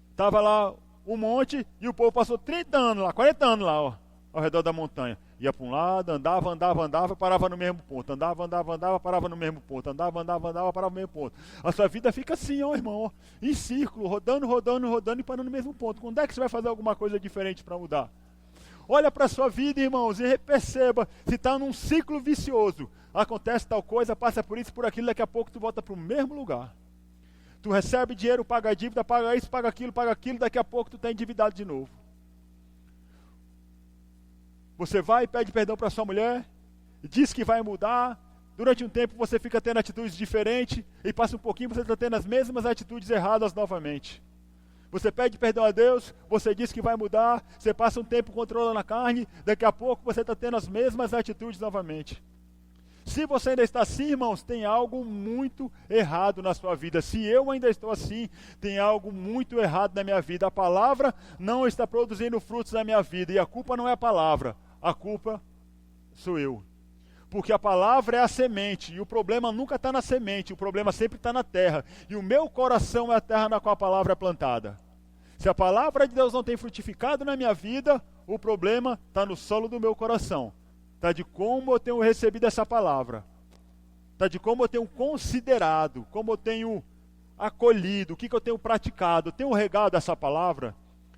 Estava lá um monte e o povo passou 30 anos lá, 40 anos lá, ao redor da montanha. Ia para um lado, andava, parava no mesmo ponto. Andava, parava no mesmo ponto. Andava, parava no mesmo ponto. A sua vida fica assim, irmão, em círculo, rodando e parando no mesmo ponto. Quando é que você vai fazer alguma coisa diferente para mudar? Olha para a sua vida, irmãos, e perceba se está num ciclo vicioso. Acontece tal coisa, passa por isso, por aquilo, daqui a pouco tu volta para o mesmo lugar. Tu recebe dinheiro, paga a dívida, paga isso, paga aquilo, daqui a pouco tu está endividado de novo. Você vai e pede perdão para sua mulher, diz que vai mudar, durante um tempo você fica tendo atitudes diferentes, e passa um pouquinho você está tendo as mesmas atitudes erradas novamente. Você pede perdão a Deus, você diz que vai mudar, você passa um tempo controlando a carne, daqui a pouco você está tendo as mesmas atitudes novamente. Se você ainda está assim, irmãos, tem algo muito errado na sua vida. Se eu ainda estou assim, tem algo muito errado na minha vida. A palavra não está produzindo frutos na minha vida, e a culpa não é a palavra, a culpa sou eu. Porque a palavra é a semente, e o problema nunca está na semente, o problema sempre está na terra. E o meu coração é a terra na qual a palavra é plantada. Se a palavra de Deus não tem frutificado na minha vida, o problema está no solo do meu coração. Está de como eu tenho recebido essa palavra. Está de como eu tenho considerado, como eu tenho acolhido, o que eu tenho praticado. Eu tenho regado essa palavra.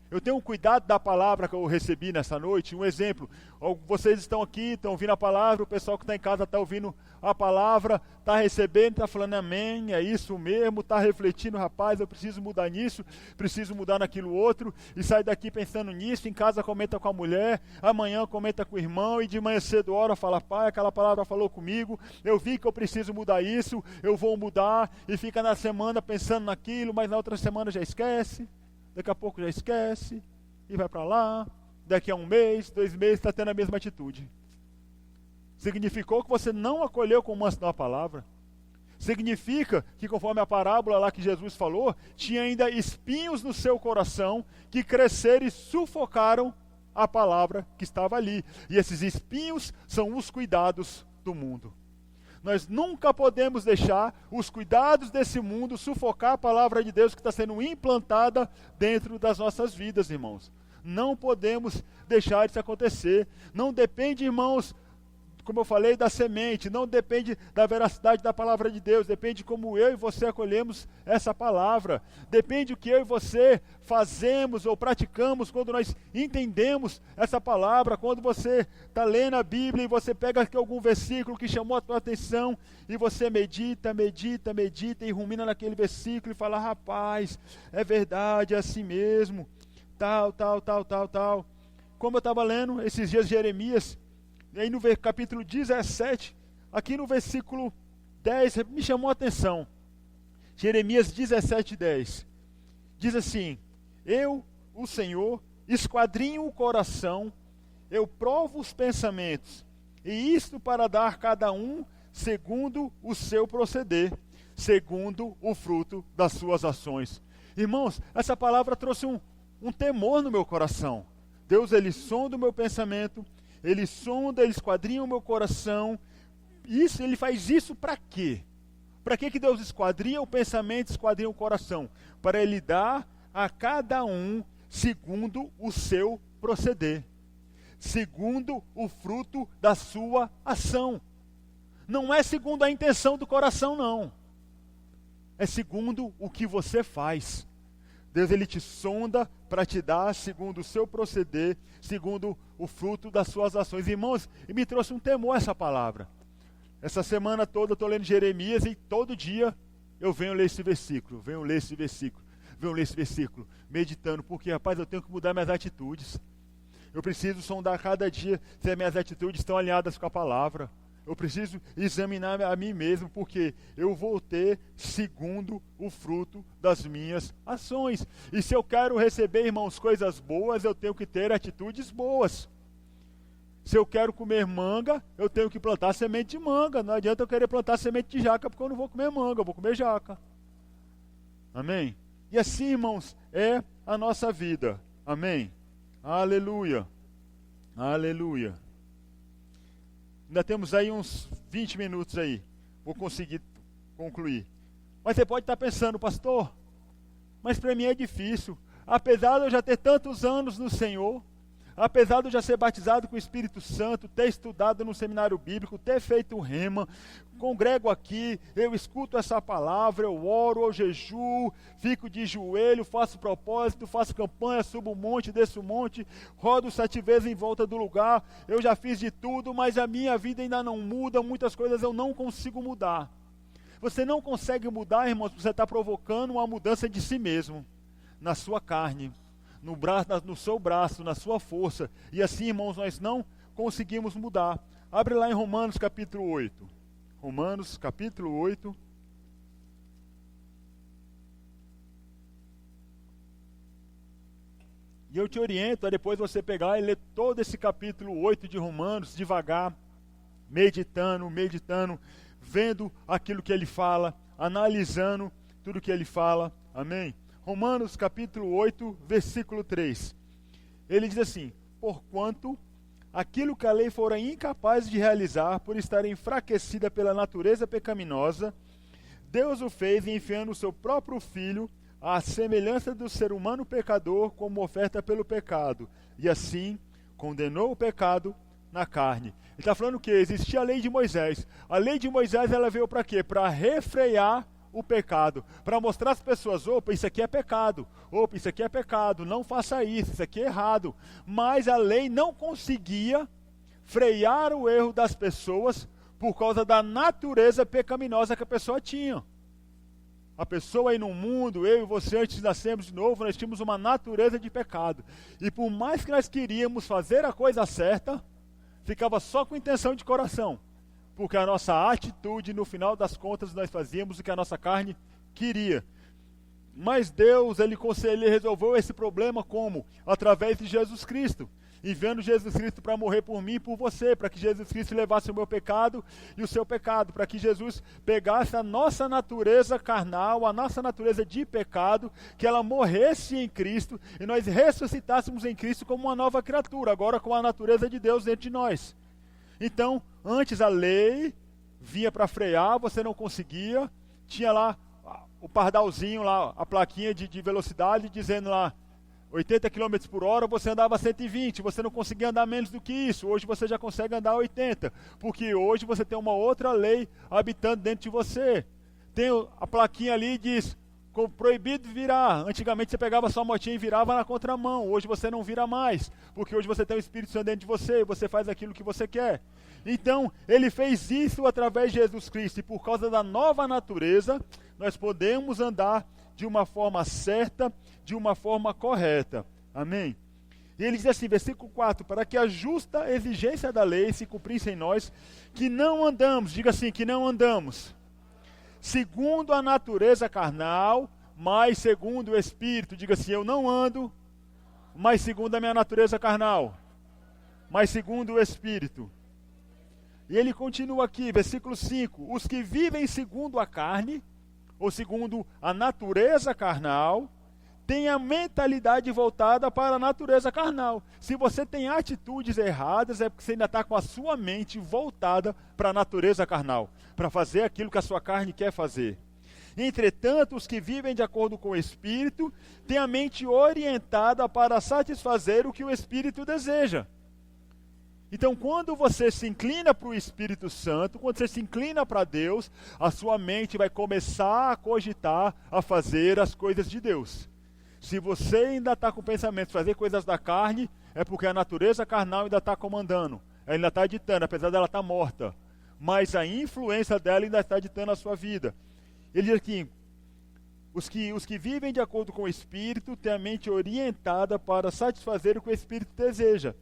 Eu tenho cuidado da palavra que eu recebi nessa noite. Um exemplo, vocês estão aqui, estão ouvindo a palavra, o pessoal que está em casa está ouvindo a palavra, está recebendo, está falando amém, é isso mesmo, está refletindo, rapaz, eu preciso mudar nisso, preciso mudar naquilo outro, e sai daqui pensando nisso, em casa comenta com a mulher, amanhã comenta com o irmão, e de manhã cedo hora fala, pai, aquela palavra falou comigo, eu vi que eu preciso mudar isso, eu vou mudar, e fica na semana pensando naquilo, mas na outra semana já esquece. Daqui a pouco já esquece, e vai para lá, daqui a 1 mês, 2 meses, está tendo a mesma atitude. Significou que você não acolheu com mansidão a palavra. Significa que, conforme a parábola lá que Jesus falou, tinha ainda espinhos no seu coração que cresceram e sufocaram a palavra que estava ali. E esses espinhos são os cuidados do mundo. Nós nunca podemos deixar os cuidados desse mundo sufocar a palavra de Deus que está sendo implantada dentro das nossas vidas, irmãos. Não podemos deixar isso acontecer. Não depende, irmãos, como eu falei, da semente, não depende da veracidade da palavra de Deus, depende de como eu e você acolhemos essa palavra, depende do que eu e você fazemos ou praticamos quando nós entendemos essa palavra. Quando você está lendo a Bíblia e você pega aqui algum versículo que chamou a tua atenção e você medita e rumina naquele versículo e fala: rapaz, é verdade, é assim mesmo, tal. Como eu estava lendo esses dias Jeremias, e aí no capítulo 17, aqui no versículo 10, me chamou a atenção. Jeremias 17:10. Diz assim: eu, o Senhor, esquadrinho o coração, eu provo os pensamentos, e isto para dar cada um segundo o seu proceder, segundo o fruto das suas ações. Irmãos, essa palavra trouxe um temor no meu coração. Deus, Ele sonda o meu pensamento, Ele sonda, Ele esquadrinha o meu coração. Ele faz isso para quê? Para que Deus esquadrinha o pensamento, esquadrinha o coração? Para Ele dar a cada um segundo o seu proceder, segundo o fruto da sua ação. Não é segundo a intenção do coração, não. É segundo o que você faz. Deus, Ele te sonda para te dar segundo o seu proceder, segundo o fruto das suas ações. Irmãos, e me trouxe um temor essa palavra. Essa semana toda eu estou lendo Jeremias e todo dia eu venho ler esse versículo, meditando, porque, rapaz, eu tenho que mudar minhas atitudes. Eu preciso sondar cada dia se as minhas atitudes estão alinhadas com a palavra. Eu preciso examinar a mim mesmo, porque eu vou ter segundo o fruto das minhas ações. E se eu quero receber, irmãos, coisas boas, eu tenho que ter atitudes boas. Se eu quero comer manga, eu tenho que plantar semente de manga. Não adianta eu querer plantar semente de jaca, porque eu não vou comer manga, eu vou comer jaca. Amém? E assim, irmãos, é a nossa vida. Amém? Aleluia. Aleluia. Ainda temos aí uns 20 minutos aí. Vou conseguir concluir. Mas você pode estar pensando: pastor, mas para mim é difícil. Apesar de eu já ter tantos anos no Senhor, apesar de eu já ser batizado com o Espírito Santo, ter estudado no seminário bíblico, ter feito rema, congrego aqui, eu escuto essa palavra, eu oro, eu jejuo, fico de joelho, faço propósito, faço campanha, subo um monte, desço um monte, rodo 7 vezes em volta do lugar, eu já fiz de tudo, mas a minha vida ainda não muda, muitas coisas eu não consigo mudar. Você não consegue mudar, irmãos, porque você está provocando uma mudança de si mesmo, na sua carne, no seu braço, na sua força. E assim, irmãos, nós não conseguimos mudar. Abre lá em Romanos capítulo 8. Romanos capítulo 8. E eu te oriento a depois você pegar e ler todo esse capítulo 8 de Romanos, devagar, meditando, vendo aquilo que ele fala, analisando tudo que ele fala. Amém? Romanos capítulo 8, versículo 3. Ele diz assim: porquanto aquilo que a lei fora incapaz de realizar, por estar enfraquecida pela natureza pecaminosa, Deus o fez enviando o seu próprio Filho, à semelhança do ser humano pecador, como oferta pelo pecado, e assim condenou o pecado na carne. Ele está falando que existia a lei de Moisés. A lei de Moisés, ela veio para quê? Para refrear o pecado, para mostrar às pessoas: opa, isso aqui é pecado, opa, isso aqui é pecado, não faça isso aqui é errado. Mas a lei não conseguia frear o erro das pessoas por causa da natureza pecaminosa que a pessoa tinha. A pessoa aí no mundo, eu e você, antes de nascermos de novo, nós tínhamos uma natureza de pecado, e por mais que nós queríamos fazer a coisa certa, ficava só com intenção de coração, porque a nossa atitude, no final das contas, nós fazíamos o que a nossa carne queria. Mas Deus, Ele resolveu esse problema como? Através de Jesus Cristo. Enviando Jesus Cristo para morrer por mim e por você, para que Jesus Cristo levasse o meu pecado e o seu pecado, para que Jesus pegasse a nossa natureza carnal, a nossa natureza de pecado, que ela morresse em Cristo e nós ressuscitássemos em Cristo como uma nova criatura, agora com a natureza de Deus dentro de nós. Então, antes a lei vinha para frear, você não conseguia, tinha lá o pardalzinho, lá, a plaquinha de velocidade, dizendo lá: 80 km por hora, você andava 120, você não conseguia andar menos do que isso. Hoje você já consegue andar 80, porque hoje você tem uma outra lei habitando dentro de você. Tem a plaquinha ali que diz, proibido virar. Antigamente você pegava sua motinha e virava na contramão. Hoje você não vira mais, porque hoje você tem o Espírito Santo dentro de você e você faz aquilo que você quer. Então, ele fez isso através de Jesus Cristo, e por causa da nova natureza, nós podemos andar de uma forma certa, de uma forma correta. Amém? E ele diz assim, versículo 4, para que a justa exigência da lei se cumprisse em nós, que não andamos, diga assim, que não andamos, segundo a natureza carnal, mas segundo o Espírito. Diga assim, eu não ando, mas segundo a minha natureza carnal, mas segundo o Espírito. E ele continua aqui, versículo 5, os que vivem segundo a carne, ou segundo a natureza carnal, tem a mentalidade voltada para a natureza carnal. Se você tem atitudes erradas, é porque você ainda está com a sua mente voltada para a natureza carnal, para fazer aquilo que a sua carne quer fazer. Entretanto, os que vivem de acordo com o Espírito, têm a mente orientada para satisfazer o que o Espírito deseja. Então, quando você se inclina para o Espírito Santo, quando você se inclina para Deus, a sua mente vai começar a cogitar, a fazer as coisas de Deus. Se você ainda está com o pensamento de fazer coisas da carne, é porque a natureza carnal ainda está comandando, ela ainda está ditando, apesar dela estar morta. Mas a influência dela ainda está ditando a sua vida. Ele diz aqui, os que vivem de acordo com o Espírito têm a mente orientada para satisfazer o que o Espírito deseja.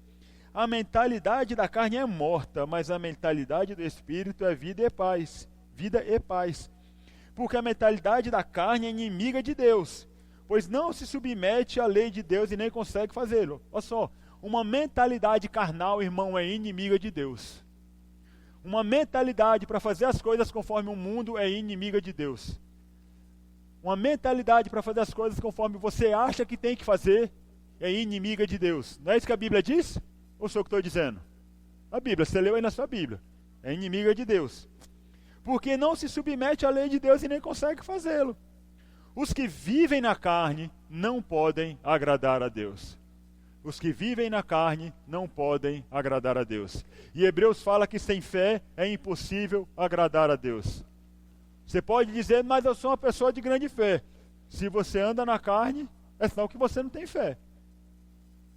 A mentalidade da carne é morta, mas a mentalidade do Espírito é vida e paz. Vida e paz. Porque a mentalidade da carne é inimiga de Deus, pois não se submete à lei de Deus e nem consegue fazê-lo. Olha só, uma mentalidade carnal, irmão, é inimiga de Deus. Uma mentalidade para fazer as coisas conforme o mundo é inimiga de Deus. Uma mentalidade para fazer as coisas conforme você acha que tem que fazer é inimiga de Deus. Não é isso que a Bíblia diz? Ou sou eu que estou dizendo? A Bíblia, você leu aí na sua Bíblia. É inimiga de Deus. Porque não se submete à lei de Deus e nem consegue fazê-lo. Os que vivem na carne não podem agradar a Deus. Os que vivem na carne não podem agradar a Deus. E Hebreus fala que sem fé é impossível agradar a Deus. Você pode dizer, mas eu sou uma pessoa de grande fé. Se você anda na carne, é sinal que você não tem fé.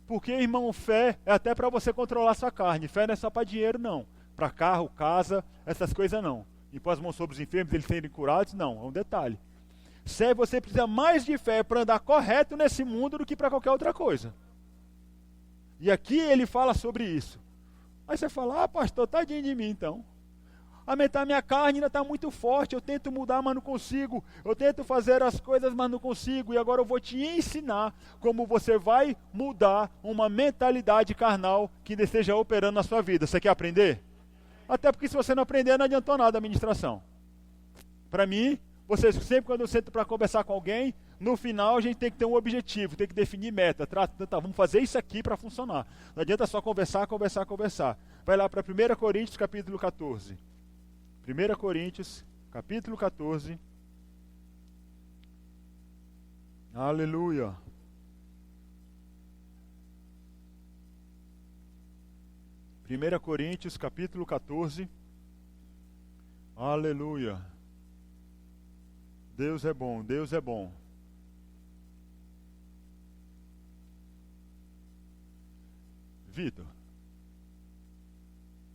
Porque, irmão, fé é até para você controlar sua carne. Fé não é só para dinheiro, não. Para carro, casa, essas coisas não. Impor as mãos sobre os enfermos, eles serem curados, não. É um detalhe. Fé, você precisa mais de fé para andar correto nesse mundo do que para qualquer outra coisa. E aqui ele fala sobre isso. Aí você fala, pastor, tadinho de mim então. A minha carne ainda está muito forte, eu tento mudar, mas não consigo. Eu tento fazer as coisas, mas não consigo. E agora eu vou te ensinar como você vai mudar uma mentalidade carnal que esteja operando na sua vida. Você quer aprender? Até porque se você não aprender, não adiantou nada a administração. Para mim, sempre quando eu sento para conversar com alguém, no final a gente tem que ter um objetivo, tem que definir meta. Vamos fazer isso aqui para funcionar. Não adianta só conversar. Vai lá para 1 Coríntios capítulo 14. 1 Coríntios, capítulo 14. Aleluia. Primeira Coríntios, capítulo 14. Aleluia. Deus é bom, Deus é bom. Vitor,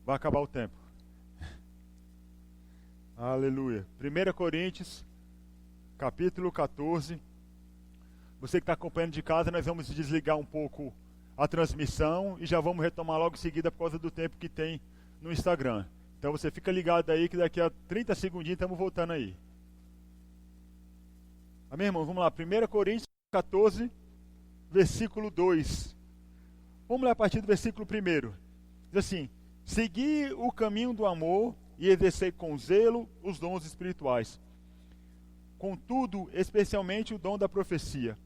vai acabar o tempo. Aleluia. 1 Coríntios, capítulo 14. Você que está acompanhando de casa, nós vamos desligar um pouco a transmissão e já vamos retomar logo em seguida por causa do tempo que tem no Instagram. Então você fica ligado aí que daqui a 30 segundinhos estamos voltando aí. Amém, irmãos? Vamos lá. 1 Coríntios 14, versículo 2. Vamos lá a partir do versículo 1. Diz assim, segui o caminho do amor e exercei com zelo os dons espirituais. Contudo, especialmente o dom da profecia.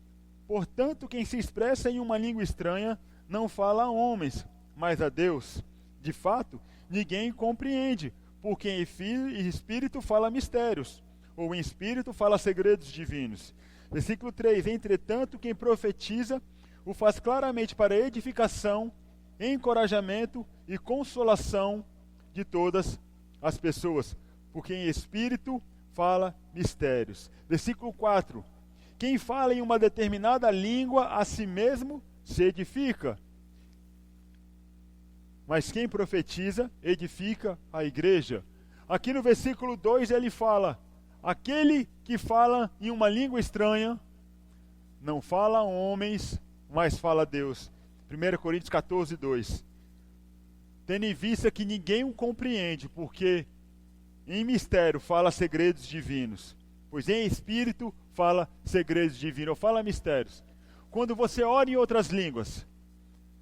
Portanto, quem se expressa em uma língua estranha não fala a homens, mas a Deus. De fato, ninguém compreende, porque em espírito fala mistérios, ou em espírito fala segredos divinos. Versículo 3. Entretanto, quem profetiza, o faz claramente para edificação, encorajamento e consolação de todas as pessoas, porque em espírito fala mistérios. Versículo 4. Quem fala em uma determinada língua a si mesmo se edifica, mas quem profetiza edifica a igreja. Aqui no versículo 2 ele fala: aquele que fala em uma língua estranha não fala a homens, mas fala a Deus. 1 Coríntios 14, 2. Tendo em vista que ninguém o compreende, porque em mistério fala segredos divinos, pois em espírito fala segredos divinos, ou fala mistérios. Quando você ora em outras línguas,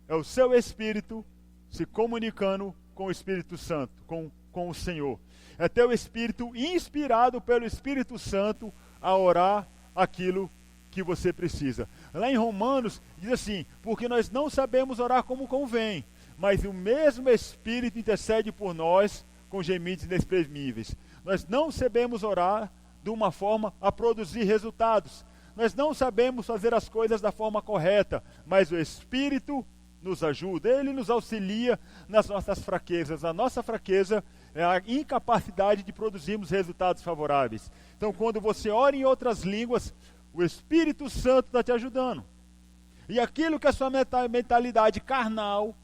é o seu espírito se comunicando com o Espírito Santo, com o Senhor. É teu espírito inspirado pelo Espírito Santo a orar aquilo que você precisa. Lá em Romanos diz assim: porque nós não sabemos orar como convém, mas o mesmo Espírito intercede por nós com gemidos inexprimíveis. Nós não sabemos orar de uma forma a produzir resultados. Nós não sabemos fazer as coisas da forma correta, mas o Espírito nos ajuda, Ele nos auxilia nas nossas fraquezas. A nossa fraqueza é a incapacidade de produzirmos resultados favoráveis. Então, quando você ora em outras línguas, o Espírito Santo está te ajudando. E aquilo que a sua mentalidade carnal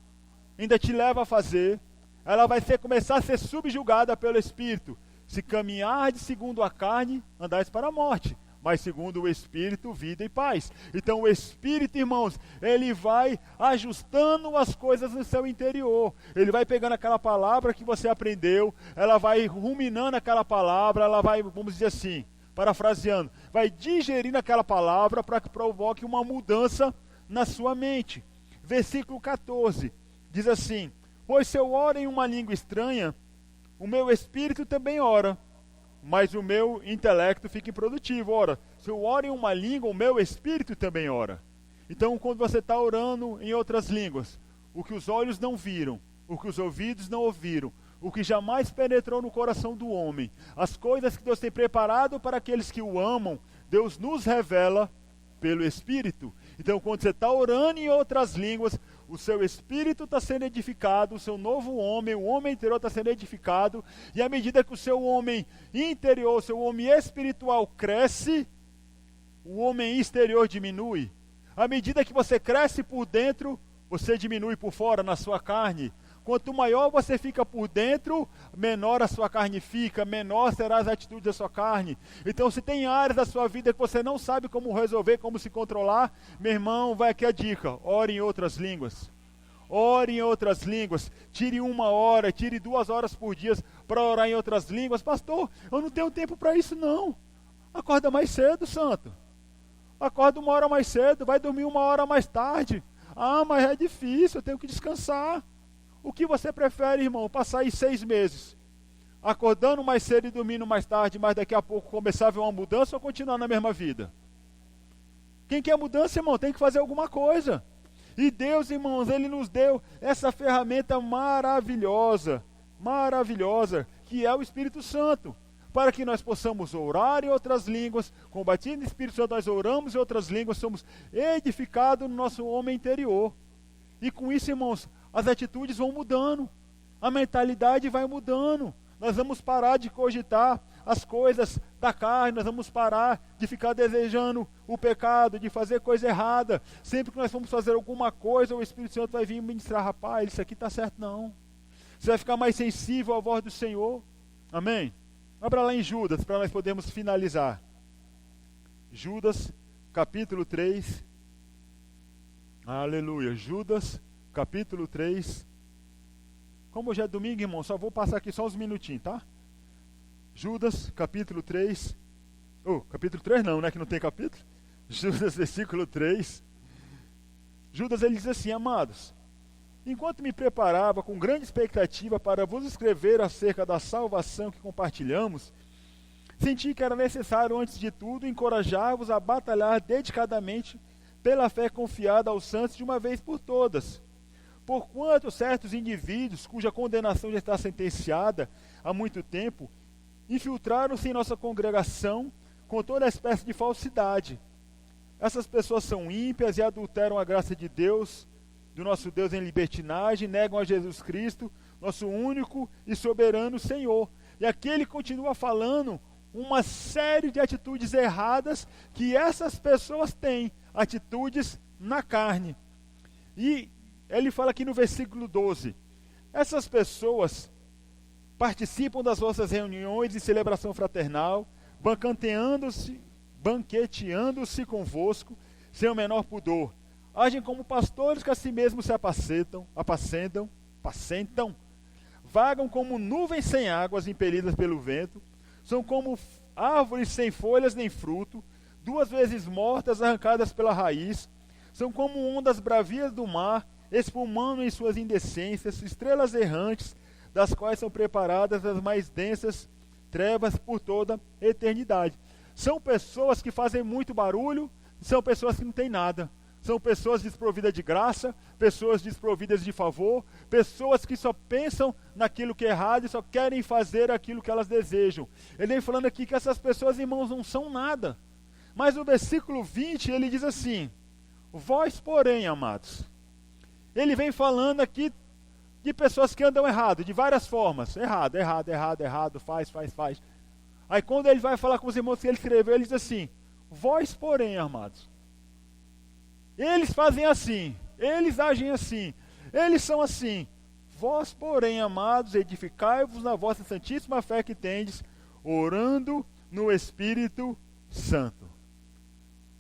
ainda te leva a fazer, ela vai começar a ser subjugada pelo Espírito. Se caminhardes segundo a carne, andais para a morte, mas segundo o Espírito, vida e paz. Então o Espírito, irmãos, ele vai ajustando as coisas no seu interior. Ele vai pegando aquela palavra que você aprendeu, ela vai ruminando aquela palavra, ela vai, vamos dizer assim, parafraseando, vai digerindo aquela palavra para que provoque uma mudança na sua mente. Versículo 14, diz assim: pois se eu oro em uma língua estranha, o meu espírito também ora, mas o meu intelecto fica improdutivo. Ora, se eu oro em uma língua, o meu espírito também ora. Então, quando você está orando em outras línguas, o que os olhos não viram, o que os ouvidos não ouviram, o que jamais penetrou no coração do homem, as coisas que Deus tem preparado para aqueles que o amam, Deus nos revela pelo Espírito. Então, quando você está orando em outras línguas, o seu espírito está sendo edificado, o seu novo homem, o homem interior está sendo edificado, e à medida que o seu homem interior, o seu homem espiritual cresce, o homem exterior diminui. À medida que você cresce por dentro, você diminui por fora na sua carne. Quanto maior você fica por dentro, menor a sua carne fica, menor serão as atitudes da sua carne. Então, se tem áreas da sua vida que você não sabe como resolver, como se controlar, meu irmão, vai aqui a dica: ore em outras línguas. Ore em outras línguas. Tire 1 hora, tire 2 horas por dia para orar em outras línguas. Pastor, eu não tenho tempo para isso não. Acorda mais cedo, santo. Acorda 1 hora mais cedo, vai dormir 1 hora mais tarde. Ah, mas é difícil, eu tenho que descansar. O que você prefere, irmão? Passar aí 6 meses acordando mais cedo e dormindo mais tarde, mas daqui a pouco começar a ver uma mudança, ou continuar na mesma vida? Quem quer mudança, irmão, tem que fazer alguma coisa. E Deus, irmãos, Ele nos deu essa ferramenta maravilhosa, que é o Espírito Santo, para que nós possamos orar em outras línguas. Combatido no Espírito Santo, nós oramos em outras línguas, somos edificados no nosso homem interior. E com isso, irmãos, as atitudes vão mudando, a mentalidade vai mudando. Nós vamos parar de cogitar as coisas da carne, nós vamos parar de ficar desejando o pecado, de fazer coisa errada. Sempre que nós formos fazer alguma coisa, o Espírito Santo vai vir ministrar: rapaz, isso aqui está certo não. Você vai ficar mais sensível à voz do Senhor. Amém? Abra lá em Judas, para nós podermos finalizar. Judas, capítulo 3. Aleluia. Judas, capítulo 3. Como hoje é domingo, irmão, só vou passar aqui só uns minutinhos, tá? Judas, capítulo 3. Capítulo 3 não, né? Que não tem capítulo. Judas, versículo 3. Judas, ele diz assim: amados, enquanto me preparava com grande expectativa para vos escrever acerca da salvação que compartilhamos, senti que era necessário, antes de tudo, encorajar-vos a batalhar dedicadamente pela fé confiada aos santos de uma vez por todas. Porquanto certos indivíduos, cuja condenação já está sentenciada há muito tempo, infiltraram-se em nossa congregação com toda espécie de falsidade. Essas pessoas são ímpias e adulteram a graça de Deus, do nosso Deus em libertinagem, negam a Jesus Cristo, nosso único e soberano Senhor. E aqui ele continua falando uma série de atitudes erradas que essas pessoas têm, atitudes na carne. E ele fala aqui no versículo 12, essas pessoas participam das vossas reuniões de celebração fraternal, banqueteando-se convosco, sem o menor pudor. Agem como pastores que a si mesmos se apacentam, vagam como nuvens sem águas impelidas pelo vento, são como árvores sem folhas nem fruto, 2 vezes mortas, arrancadas pela raiz, são como ondas bravias do mar, espumando em suas indecências, estrelas errantes, das quais são preparadas as mais densas trevas por toda a eternidade. São pessoas que fazem muito barulho, são pessoas que não têm nada. São pessoas desprovidas de graça, pessoas desprovidas de favor, pessoas que só pensam naquilo que é errado e só querem fazer aquilo que elas desejam. Ele vem falando aqui que essas pessoas, irmãos, não são nada. Mas no versículo 20 ele diz assim, vós porém, amados. Ele vem falando aqui de pessoas que andam errado, de várias formas. Errado, faz. Aí quando ele vai falar com os irmãos que ele escreveu, ele diz assim, vós porém, amados. Eles fazem assim, eles agem assim, eles são assim. Vós, porém, amados, edificai-vos na vossa santíssima fé que tendes, orando no Espírito Santo.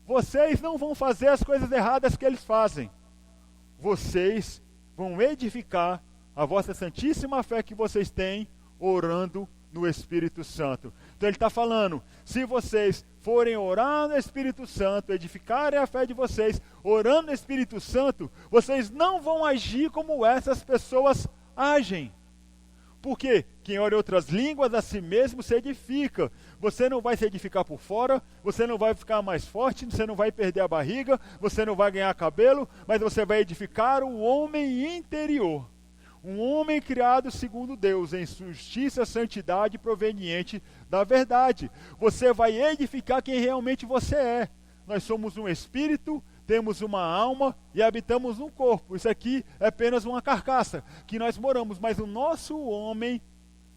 Vocês não vão fazer as coisas erradas que eles fazem. Vocês vão edificar a vossa santíssima fé que vocês têm, orando no Espírito Santo. Então ele está falando, se vocês forem orar no Espírito Santo, edificarem a fé de vocês, orando no Espírito Santo, vocês não vão agir como essas pessoas agem. Porque quem ora em outras línguas a si mesmo se edifica. Você não vai se edificar por fora, você não vai ficar mais forte, você não vai perder a barriga, você não vai ganhar cabelo, mas você vai edificar o homem interior. Um homem criado segundo Deus, em justiça, santidade proveniente da verdade. Você vai edificar quem realmente você é. Nós somos um espírito, temos uma alma e habitamos um corpo. Isso aqui é apenas uma carcaça que nós moramos, mas o nosso homem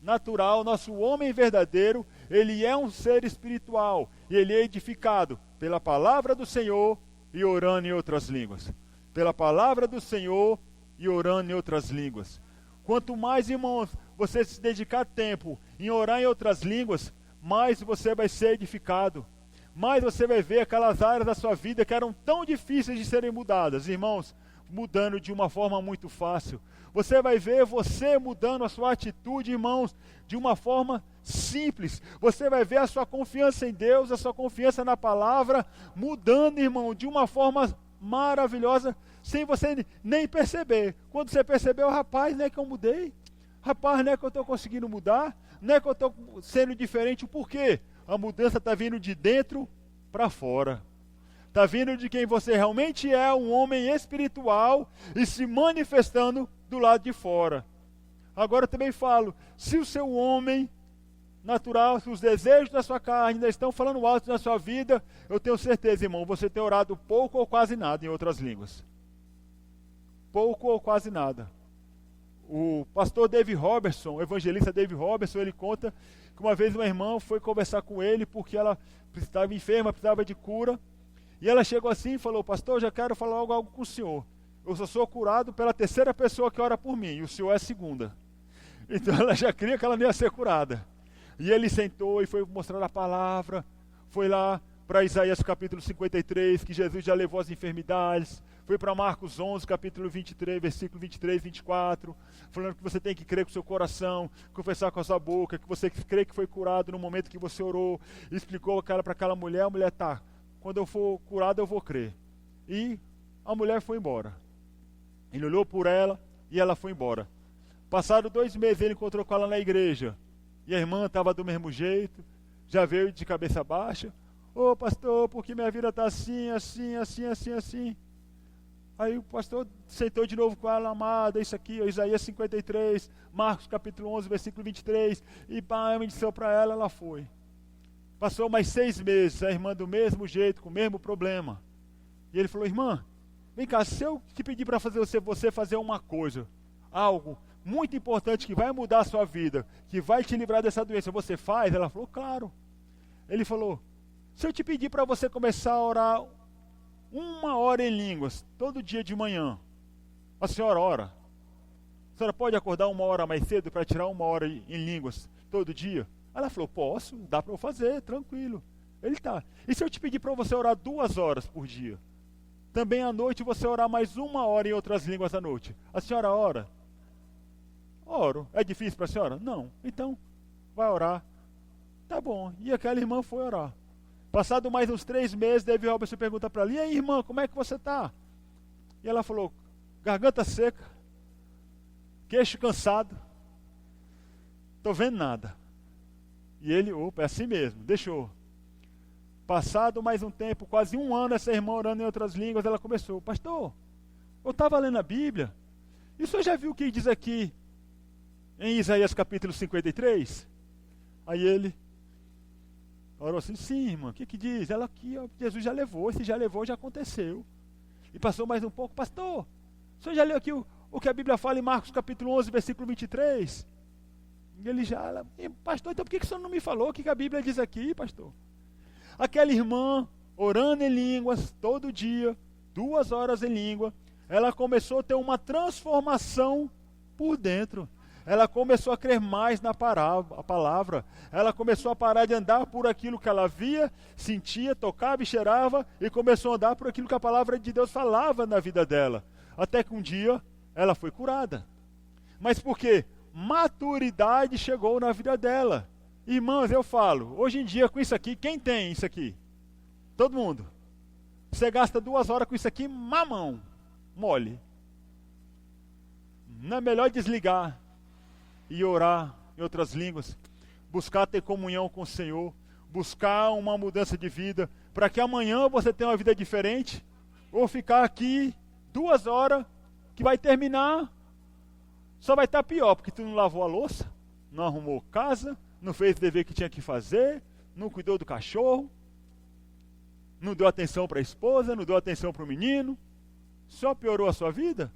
natural, nosso homem verdadeiro, ele é um ser espiritual e ele é edificado pela palavra do Senhor e orando em outras línguas. Pela palavra do Senhor e orando em outras línguas. Quanto mais, irmãos, você se dedicar tempo em orar em outras línguas, mais você vai ser edificado. Mais você vai ver aquelas áreas da sua vida que eram tão difíceis de serem mudadas, irmãos, mudando de uma forma muito fácil. Você vai ver você mudando a sua atitude, irmãos, de uma forma simples. Você vai ver a sua confiança em Deus, a sua confiança na palavra, mudando, irmão, de uma forma maravilhosa, sem você nem perceber. Quando você percebeu, rapaz, não é que eu mudei? Rapaz, não é que eu estou conseguindo mudar? Não é que eu estou sendo diferente? Por quê? A mudança está vindo de dentro para fora. Está vindo de quem você realmente é, um homem espiritual, e se manifestando do lado de fora. Agora eu também falo, se o seu homem natural, se os desejos da sua carne ainda estão falando alto na sua vida, eu tenho certeza, irmão, você tem orado pouco ou quase nada em outras línguas. Pouco ou quase nada. O pastor Dave Robertson, o evangelista Dave Robertson, ele conta que uma vez uma irmã foi conversar com ele porque ela estava enferma, precisava de cura. E ela chegou assim e falou, pastor, eu já quero falar algo com o senhor. Eu só sou curado pela terceira pessoa que ora por mim, e o senhor é a segunda. Então ela já cria que ela não ia ser curada. E ele sentou e foi mostrar a palavra, foi lá para Isaías capítulo 53, que Jesus já levou as enfermidades, foi para Marcos 11, capítulo 23, versículo 23, 24, falando que você tem que crer com o seu coração, confessar com a sua boca, que você crê que foi curado no momento que você orou, e explicou para aquela mulher, a mulher, tá, quando eu for curado eu vou crer. E a mulher foi embora. Ele olhou por ela e ela foi embora. Passado 2 meses ele encontrou com ela na igreja, e a irmã estava do mesmo jeito, já veio de cabeça baixa. Ô pastor, porque minha vida está assim. Aí o pastor sentou de novo com ela, amada, isso aqui, Isaías 53, Marcos capítulo 11, versículo 23, e pá, me disse para ela, ela foi. Passou mais 6 meses, a irmã do mesmo jeito, com o mesmo problema. E ele falou, irmã, vem cá, se eu te pedir para você fazer uma coisa, algo muito importante que vai mudar a sua vida, que vai te livrar dessa doença, você faz? Ela falou, claro. Ele falou, se eu te pedir para você começar a orar 1 hora em línguas, todo dia de manhã, a senhora ora? A senhora pode acordar 1 hora mais cedo para tirar 1 hora em línguas todo dia? Ela falou, posso, dá para eu fazer, tranquilo. Ele tá. E se eu te pedir para você orar 2 horas por dia? Também à noite você orar mais 1 hora em outras línguas à noite. A senhora ora? Oro. É difícil para a senhora? Não. Então, vai orar. Tá bom. E aquela irmã foi orar. Passado mais uns 3 meses, David Robertson pergunta para ela, e aí, irmã, como é que você está? E ela falou, garganta seca, queixo cansado, estou vendo nada. E ele, opa, é assim mesmo, deixou. Passado mais um tempo, quase 1 ano, essa irmã orando em outras línguas, ela começou, pastor, eu estava lendo a Bíblia, e o senhor já viu o que diz aqui em Isaías capítulo 53? Aí ele orou assim, sim, irmã, o que diz? Ela aqui, ó, Jesus já levou, se já levou, já aconteceu. E passou mais um pouco, pastor, o senhor já leu aqui o que a Bíblia fala em Marcos capítulo 11, versículo 23? E ele já, pastor, então por que o senhor não me falou o que a Bíblia diz aqui, pastor? Aquela irmã, orando em línguas, todo dia, 2 horas em língua, ela começou a ter uma transformação por dentro. Ela começou a crer mais na palavra. Ela começou a parar de andar por aquilo que ela via, sentia, tocava e cheirava, e começou a andar por aquilo que a palavra de Deus falava na vida dela. Até que um dia ela foi curada. Mas por quê? Maturidade chegou na vida dela. Irmãos, eu falo, hoje em dia com isso aqui, quem tem isso aqui? Todo mundo. Você gasta 2 horas com isso aqui, mamão, mole. Não é melhor desligar e orar em outras línguas, buscar ter comunhão com o Senhor, buscar uma mudança de vida, para que amanhã você tenha uma vida diferente, ou ficar aqui 2 horas, que vai terminar, só vai estar pior, porque tu não lavou a louça, não arrumou casa, não fez o dever que tinha que fazer, não cuidou do cachorro, não deu atenção para a esposa, não deu atenção para o menino, só piorou a sua vida?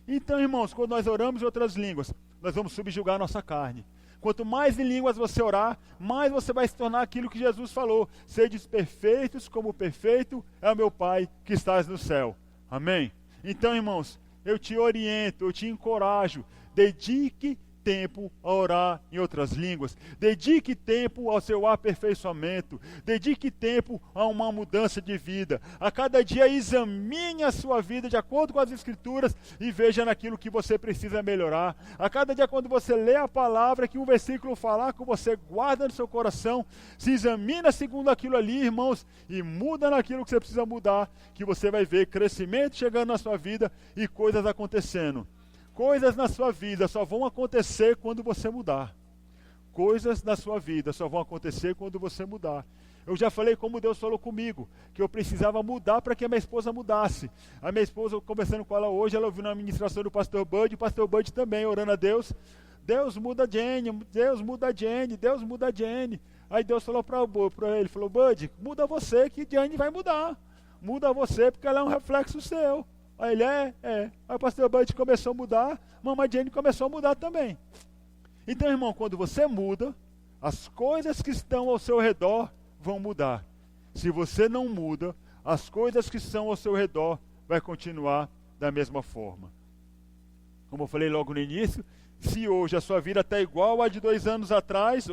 Então, irmãos, quando nós oramos em outras línguas, nós vamos subjugar a nossa carne. Quanto mais em línguas você orar, mais você vai se tornar aquilo que Jesus falou. Sedes perfeitos como perfeito é o meu Pai que estás no céu. Amém? Então, irmãos, eu te oriento, eu te encorajo, dedique tempo a orar em outras línguas, dedique tempo ao seu aperfeiçoamento, dedique tempo a uma mudança de vida. A cada dia examine a sua vida de acordo com as Escrituras e veja naquilo que você precisa melhorar. A cada dia, quando você lê a palavra, que um versículo falar com você, guarda no seu coração, se examina segundo aquilo ali, irmãos, e muda naquilo que você precisa mudar, que você vai ver crescimento chegando na sua vida e coisas acontecendo. Coisas na sua vida só vão acontecer quando você mudar. Coisas na sua vida só vão acontecer quando você mudar. Eu já falei como Deus falou comigo, que eu precisava mudar para que a minha esposa mudasse. A minha esposa, conversando com ela hoje, ela ouviu na ministração do pastor Bud, e o pastor Bud também, orando a Deus. Deus muda a Jenny, Deus muda a Jenny, Deus muda a Jenny. Aí Deus falou para ele, falou, Bud, muda você que Jenny vai mudar. Muda você porque ela é um reflexo seu. Aí ele, Aí o pastor Bud começou a mudar, mamãe Jenny começou a mudar também. Então, irmão, quando você muda, as coisas que estão ao seu redor vão mudar. Se você não muda, as coisas que estão ao seu redor vai continuar da mesma forma. Como eu falei logo no início, se hoje a sua vida está igual a de 2 anos atrás,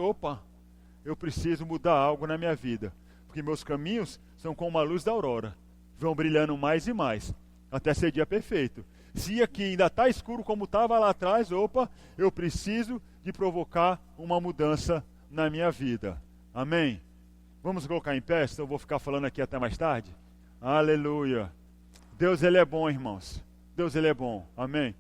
eu preciso mudar algo na minha vida. Porque meus caminhos são como a luz da aurora, vão brilhando mais e mais, até ser dia perfeito. Se aqui ainda está escuro como estava lá atrás, eu preciso de provocar uma mudança na minha vida. Amém? Vamos colocar em pé, senão eu vou ficar falando aqui até mais tarde. Aleluia. Deus, Ele é bom, irmãos. Deus, Ele é bom. Amém?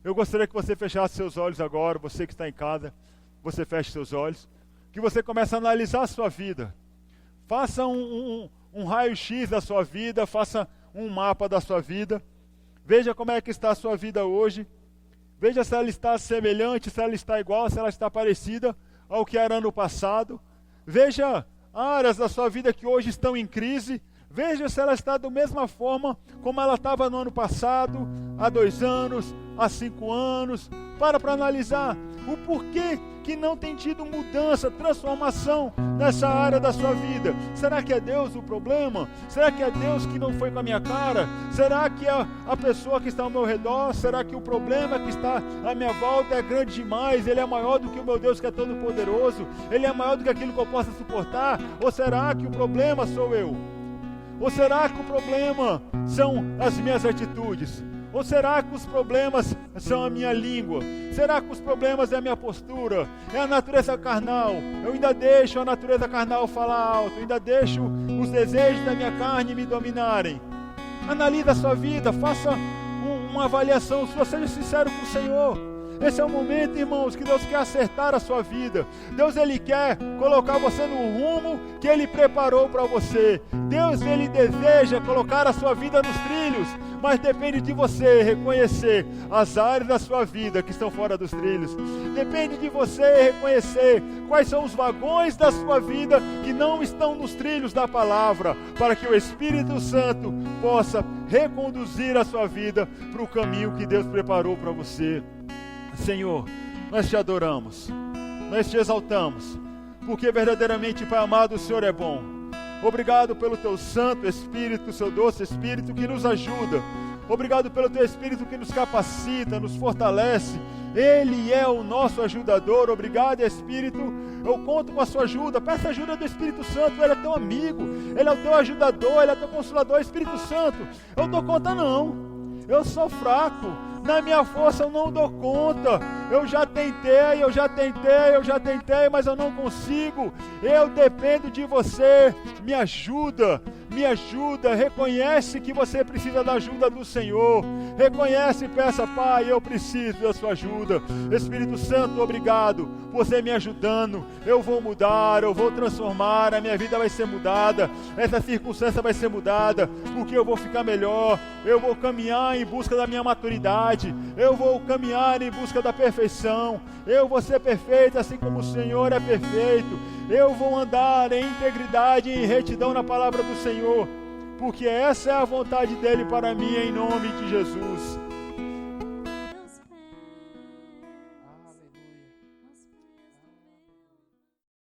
Eu gostaria que você fechasse seus olhos agora, você que está em casa, você feche seus olhos, que você comece a analisar a sua vida. Faça um raio-x da sua vida, faça um mapa da sua vida. Veja como é que está a sua vida hoje. Veja se ela está semelhante, se ela está igual, se ela está parecida ao que era no passado. Veja áreas da sua vida que hoje estão em crise. Veja se ela está da mesma forma como ela estava no ano passado, há 2 anos, há 5 anos. Para analisar o porquê que não tem tido mudança, transformação nessa área da sua vida. Será que é Deus o problema? Será que é Deus que não foi com a minha cara? Será que é a pessoa que está ao meu redor? Será que o problema que está à minha volta é grande demais? Ele é maior do que o meu Deus que é todo poderoso? Ele é maior do que aquilo que eu possa suportar? Ou será que o problema sou eu? Ou será que o problema são as minhas atitudes? Ou será que os problemas são a minha língua? Será que os problemas é a minha postura? É a natureza carnal? Eu ainda deixo a natureza carnal falar alto, ainda deixo os desejos da minha carne me dominarem. Analise a sua vida, faça uma avaliação sua, seja sincero com o Senhor. Esse é o momento, irmãos, que Deus quer acertar a sua vida. Deus, Ele quer colocar você no rumo que Ele preparou para você. Deus, Ele deseja colocar a sua vida nos trilhos, mas depende de você reconhecer as áreas da sua vida que estão fora dos trilhos. Depende de você reconhecer quais são os vagões da sua vida que não estão nos trilhos da palavra, para que o Espírito Santo possa reconduzir a sua vida para o caminho que Deus preparou para você. Senhor, nós te adoramos, nós te exaltamos, porque verdadeiramente, Pai amado, o Senhor é bom. Obrigado pelo teu Santo Espírito, seu doce Espírito que nos ajuda. Obrigado pelo teu Espírito que nos capacita, nos fortalece. Ele é o nosso ajudador. Obrigado, Espírito. Eu conto com a sua ajuda. Peça a ajuda do Espírito Santo. Ele é teu amigo, ele é o teu ajudador, ele é teu consolador. Espírito Santo, eu não dou conta não, eu sou fraco. Na minha força eu não dou conta. Eu já tentei, mas eu não consigo. Eu dependo de você. Me ajuda. Reconhece que você precisa da ajuda do Senhor. Reconhece e peça: Pai, eu preciso da sua ajuda. Espírito Santo, obrigado por você me ajudando. Eu vou mudar, eu vou transformar. A minha vida vai ser mudada. Essa circunstância vai ser mudada, porque eu vou ficar melhor. Eu vou caminhar em busca da minha maturidade. Eu vou caminhar em busca da perfeição. Eu vou ser perfeito assim como o Senhor é perfeito. Eu vou andar em integridade e em retidão na palavra do Senhor, porque essa é a vontade dele para mim, em nome de Jesus.